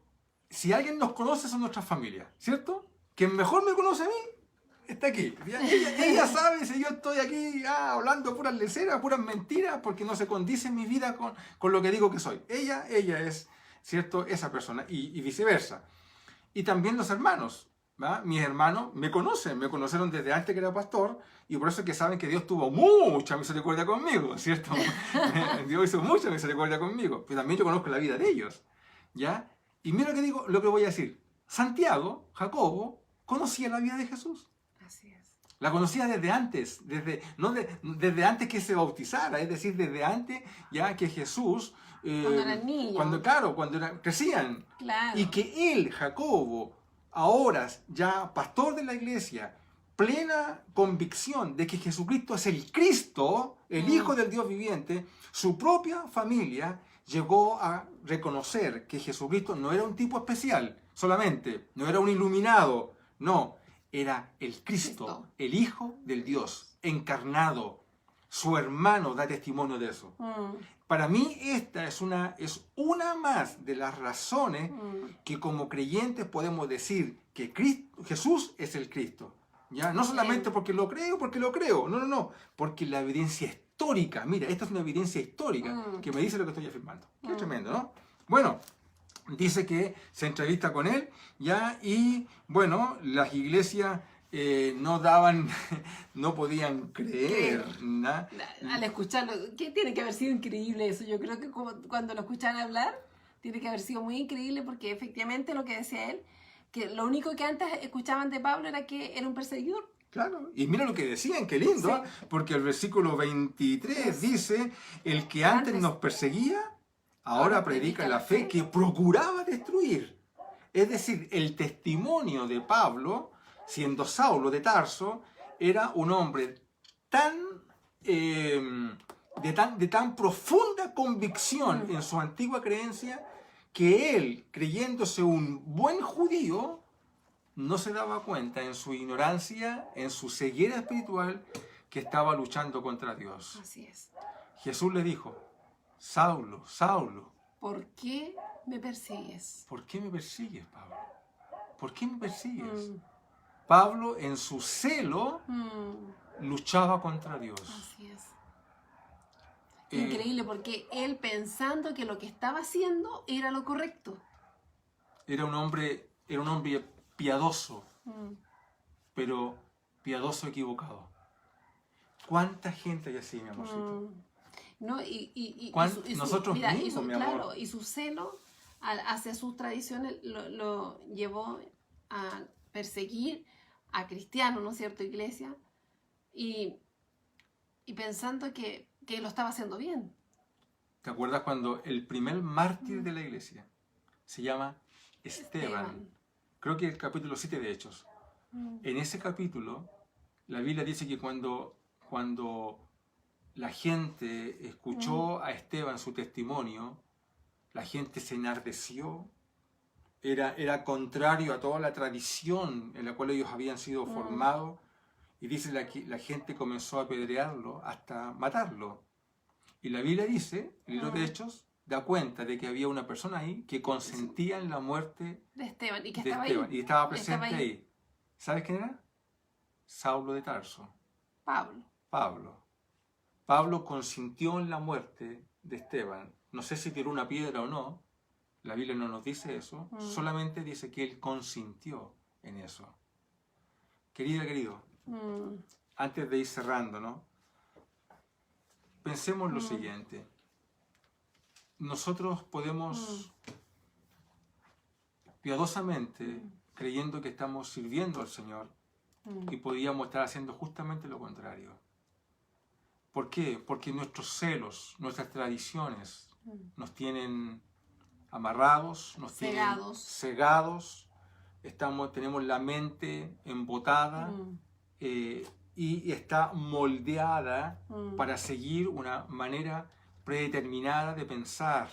si alguien nos conoce son nuestras familias, ¿cierto? Quien mejor me conoce a mí está aquí. Ella sabe si yo estoy aquí hablando puras leceras, puras mentiras, porque no se condice mi vida con lo que digo que soy. Ella es, ¿cierto?, esa persona, y viceversa. Y también los hermanos, ¿va? Mis hermanos me conocieron desde antes que era pastor, y por eso es que saben que Dios tuvo mucha misericordia conmigo, ¿cierto? Dios hizo mucha misericordia conmigo, pero también yo conozco la vida de ellos, ¿ya? Y mira lo que voy a decir. Santiago, Jacobo, conocía la vida de Jesús. Así es. La conocía desde antes, desde antes que se bautizara, es decir, desde antes ya que Jesús... cuando eran niños. Cuando crecían. Claro. Y que él, Jacobo, ahora ya pastor de la iglesia, plena convicción de que Jesucristo es el Cristo, el Hijo del Dios viviente, su propia familia llegó a reconocer que Jesucristo no era un tipo especial solamente, no era un iluminado, no, era el Cristo, el Hijo del Dios, encarnado. Su hermano da testimonio de eso. Para mí esta es una más de las razones que como creyentes podemos decir que Jesús es el Cristo. ¿Ya? No solamente porque lo creo, no, porque la evidencia histórica, mira, esta es una evidencia histórica que me dice lo que estoy afirmando. Qué tremendo, ¿no? Bueno, dice que se entrevista con él, ¿ya? Y bueno, las iglesias no podían creer. ¿No? Al escucharlo, ¿qué tiene que haber sido increíble eso? Yo creo que cuando lo escuchan hablar, tiene que haber sido muy increíble porque efectivamente lo que decía él, que lo único que antes escuchaban de Pablo era que era un perseguidor. Claro, y mira lo que decían, qué lindo, porque el versículo 23 dice, el que antes nos perseguía, ahora predica la fe que procuraba destruir. Es decir, el testimonio de Pablo, siendo Saulo de Tarso, era un hombre de tan profunda convicción en su antigua creencia, que él, creyéndose un buen judío, no se daba cuenta en su ignorancia, en su ceguera espiritual, que estaba luchando contra Dios. Así es. Jesús le dijo, Saulo, Saulo, ¿por qué me persigues? ¿Por qué me persigues, Pablo? ¿Por qué me persigues? Pablo, en su celo, luchaba contra Dios. Así es. Increíble, porque él pensando que lo que estaba haciendo era lo correcto. Era un hombre piadoso, pero piadoso equivocado. ¿Cuánta gente hay así, mi amorcito? No, nosotros mismos, mi amor. Claro, y su celo hacia sus tradiciones lo llevó a perseguir a cristianos, ¿no es cierto?, iglesia, y pensando que lo estaba haciendo bien. ¿Te acuerdas cuando el primer mártir de la iglesia se llama Esteban? Creo que el capítulo 7 de Hechos. En ese capítulo, la Biblia dice que cuando la gente escuchó a Esteban su testimonio, la gente se enardeció, era contrario a toda la tradición en la cual ellos habían sido formados, Y dice la gente comenzó a apedrearlo hasta matarlo. Y la Biblia dice, el libro de Hechos, da cuenta de que había una persona ahí que consentía en la muerte de Esteban y que de estaba Esteban, ahí. y estaba presente Estaba ahí. ahí. ¿Sabes quién era? Saulo de Tarso. Pablo. Pablo consintió en la muerte de Esteban. No sé si tiró una piedra o no. La Biblia no nos dice eso. Solamente dice que él consintió en eso. Querida, querido, antes de ir cerrando, ¿no? Pensemos lo siguiente. Nosotros podemos piadosamente, creyendo que estamos sirviendo al Señor, y podríamos estar haciendo justamente lo contrario. ¿Por qué? Porque nuestros celos, nuestras tradiciones nos tienen amarrados, nos tienen cegados, tenemos la mente embotada y está moldeada para seguir una manera predeterminada de pensar.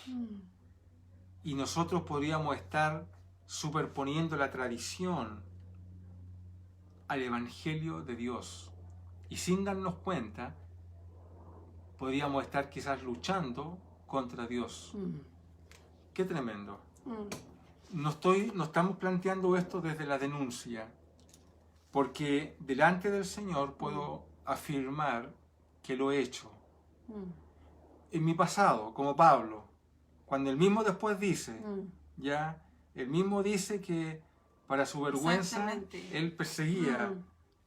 Y nosotros podríamos estar superponiendo la tradición al Evangelio de Dios. Y sin darnos cuenta, podríamos estar quizás luchando contra Dios. Qué tremendo. No estamos planteando esto desde la denuncia, porque delante del Señor puedo afirmar que lo he hecho. En mi pasado, como Pablo, cuando él mismo después dice, él mismo dice que para su vergüenza él perseguía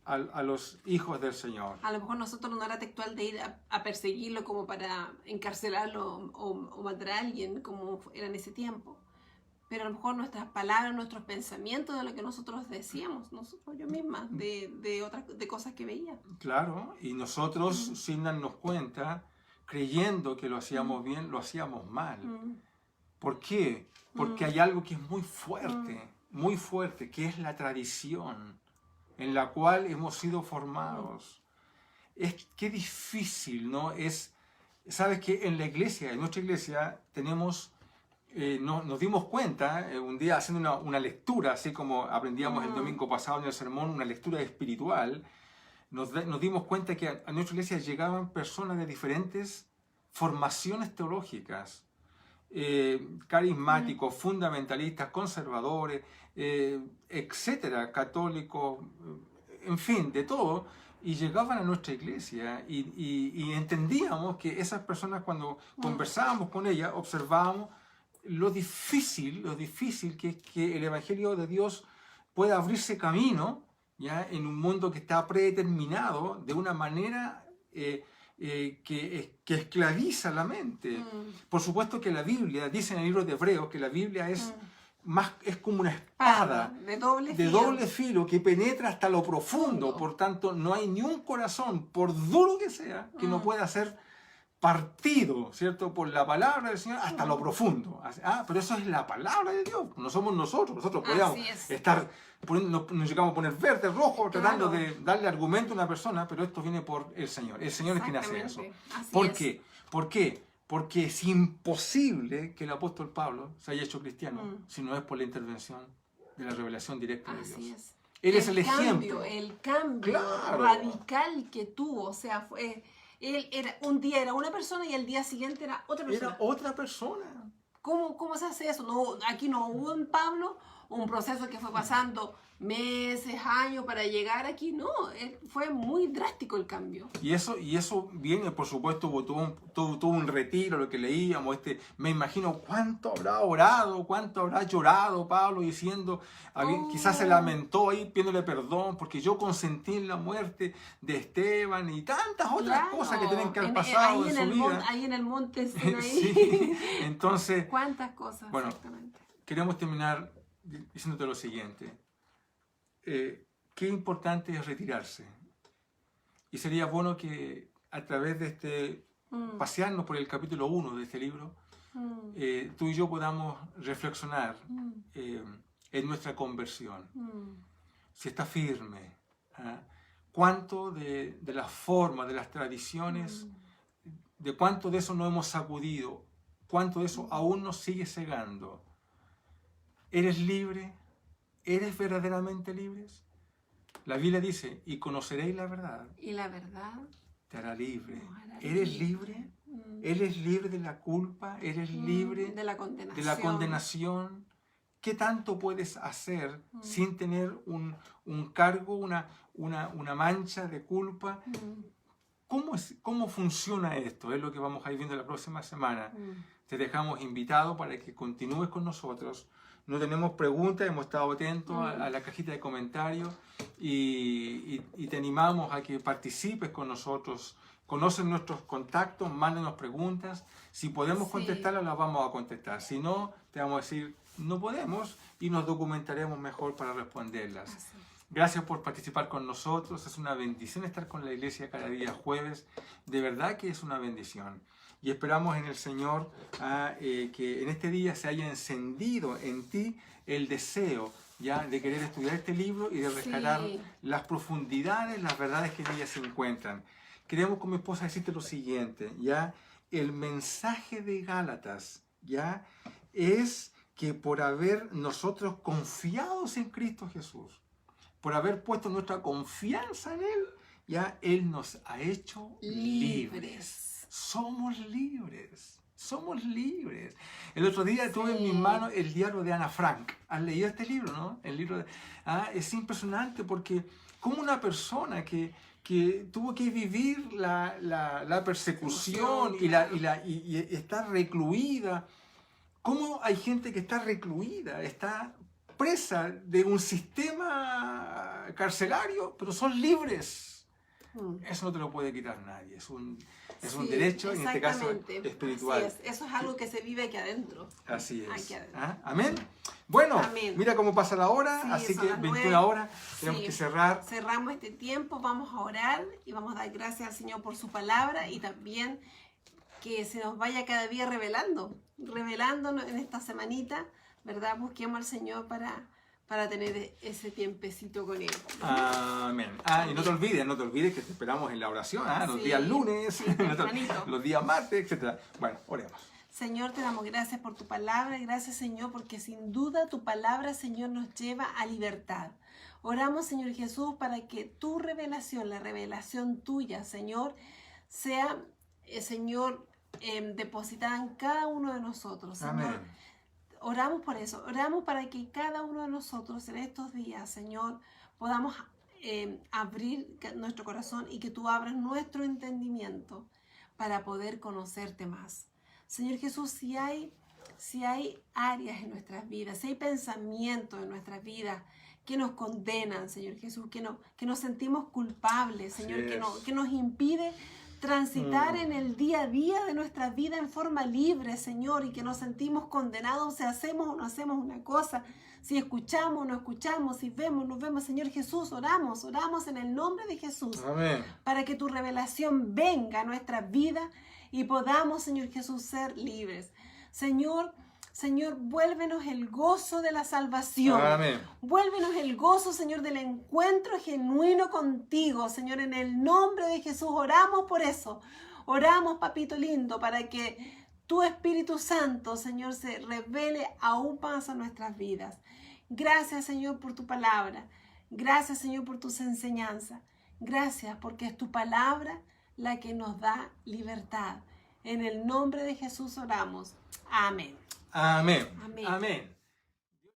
a los hijos del Señor. A lo mejor nosotros no era textual de ir a perseguirlo como para encarcelarlo o matar a alguien como era en ese tiempo. Pero a lo mejor nuestras palabras, nuestros pensamientos de lo que nosotros decíamos, yo misma, de cosas que veía. Claro, y nosotros sin darnos cuenta, creyendo que lo hacíamos bien, lo hacíamos mal. ¿Por qué? Porque hay algo que es muy fuerte, que es la tradición en la cual hemos sido formados. Qué difícil, ¿no? Sabes que en la iglesia, en nuestra iglesia, tenemos, nos dimos cuenta, un día haciendo una lectura, así como aprendíamos el domingo pasado en el sermón, una lectura espiritual, nos dimos cuenta que a nuestra iglesia llegaban personas de diferentes formaciones teológicas, carismáticos, fundamentalistas, conservadores, etcétera, católicos, en fin, de todo, y llegaban a nuestra iglesia y entendíamos que esas personas, cuando conversábamos con ellas, observábamos lo difícil que es que el Evangelio de Dios pueda abrirse camino, ¿ya?, en un mundo que está predeterminado de una manera que esclaviza la mente. Por supuesto que la Biblia, dice en el libro de Hebreos, que la Biblia es como una espada de doble filo que penetra hasta lo profundo. Por tanto, no hay ni un corazón, por duro que sea, que no pueda ser partido, ¿cierto?, por la palabra del Señor hasta lo profundo. Pero eso es la palabra de Dios, no somos nosotros. Nosotros podríamos estar, nos llegamos a poner verde, rojo, tratando de darle argumento a una persona, pero esto viene por el Señor. El Señor es quien hace eso. ¿Por qué? ¿Por qué? Porque es imposible que el apóstol Pablo se haya hecho cristiano si no es por la intervención de la revelación directa de Dios. Él es el ejemplo. El cambio radical que tuvo, o sea, fue... un día era una persona y al día siguiente era otra persona. Era otra persona. ¿Cómo se hace eso? Aquí no hubo en Pablo un proceso que fue pasando meses, años para llegar aquí. No, fue muy drástico el cambio. Y eso viene, por supuesto, tuvo un retiro, lo que leíamos. Me imagino cuánto habrá orado, cuánto habrá llorado Pablo diciendo, quizás se lamentó ahí pidiéndole perdón porque yo consentí en la muerte de Esteban y tantas otras cosas que tienen que haber pasado en su vida. Ahí en el monte Sinaí. Sí. Entonces, ¿cuántas cosas? Bueno, exactamente. Queremos terminar diciéndote lo siguiente. Qué importante es retirarse. Y sería bueno que a través de pasearnos por el capítulo 1 de este libro, tú y yo podamos reflexionar en nuestra conversión. Si está firme, cuánto de las formas, de las tradiciones, de cuánto de eso no hemos sacudido, cuánto de eso aún nos sigue cegando. ¿Eres libre? ¿Eres verdaderamente libre? La Biblia dice, y conoceréis la verdad. Y la verdad Te hará libre. nos hará ¿Eres libre. libre? ¿Eres libre de la culpa? ¿Eres libre de la condenación? ¿Qué tanto puedes hacer sin tener un cargo, una mancha de culpa? ¿Cómo funciona esto? Es lo que vamos a ir viendo la próxima semana. Te dejamos invitado para que continúes con nosotros. No tenemos preguntas, hemos estado atentos a la cajita de comentarios y te animamos a que participes con nosotros. Conocen nuestros contactos, mándenos preguntas. Si podemos contestarlas, las vamos a contestar. Si no, te vamos a decir, no podemos, y nos documentaremos mejor para responderlas. Gracias por participar con nosotros. Es una bendición estar con la iglesia cada día jueves. De verdad que es una bendición. Y esperamos en el Señor que en este día se haya encendido en ti el deseo ya de querer estudiar este libro y de rescatar las profundidades, las verdades que en ella se encuentran. Queremos con mi esposa decirte lo siguiente, ya el mensaje de Gálatas ya es que por haber nosotros confiados en Cristo Jesús, por haber puesto nuestra confianza en Él, ya Él nos ha hecho libres. Somos libres. Somos libres. El otro día tuve en mis manos el diario de Ana Frank. ¿Has leído este libro, no? El libro es impresionante porque como una persona que tuvo que vivir la persecución y está recluida. ¿Cómo hay gente que está recluida, está presa de un sistema carcelario, pero son libres? Eso no te lo puede quitar nadie. Es un derecho, en este caso espiritual. Así es. Eso es algo que se vive aquí adentro. Así es. Aquí adentro. Amén. Bueno, mira cómo pasa la hora, así que 21 horas tenemos que cerrar. Cerramos este tiempo, vamos a orar y vamos a dar gracias al Señor por su palabra y también que se nos vaya cada día revelándonos en esta semanita, ¿verdad? Busquemos al Señor para tener ese tiempecito con Él. Amén. Y no te olvides que te esperamos en la oración, los días lunes, los días martes, etc. Bueno, oremos. Señor, te damos gracias por tu palabra, gracias Señor, porque sin duda tu palabra, Señor, nos lleva a libertad. Oramos, Señor Jesús, para que tu revelación, la revelación tuya, Señor, sea, Señor, depositada en cada uno de nosotros, Señor. Amén. Oramos por eso, oramos para que cada uno de nosotros en estos días, Señor, podamos abrir nuestro corazón y que tú abras nuestro entendimiento para poder conocerte más. Señor Jesús, si hay áreas en nuestras vidas, si hay pensamientos en nuestras vidas que nos condenan, Señor Jesús, que nos sentimos culpables, Señor, que nos impide transitar en el día a día de nuestra vida en forma libre, Señor, y que nos sentimos condenados si hacemos o no hacemos una cosa, si escuchamos o no escuchamos, si vemos o no vemos, Señor Jesús, oramos en el nombre de Jesús. Amén. Para que tu revelación venga a nuestra vida y podamos, Señor Jesús, ser libres. Señor, vuélvenos el gozo de la salvación. Amén. Vuélvenos el gozo, Señor, del encuentro genuino contigo. Señor, en el nombre de Jesús oramos por eso. Oramos, papito lindo, para que tu Espíritu Santo, Señor, se revele aún más a nuestras vidas. Gracias, Señor, por tu palabra. Gracias, Señor, por tus enseñanzas. Gracias, porque es tu palabra la que nos da libertad. En el nombre de Jesús oramos. Amén. Amén. Amén. Amén.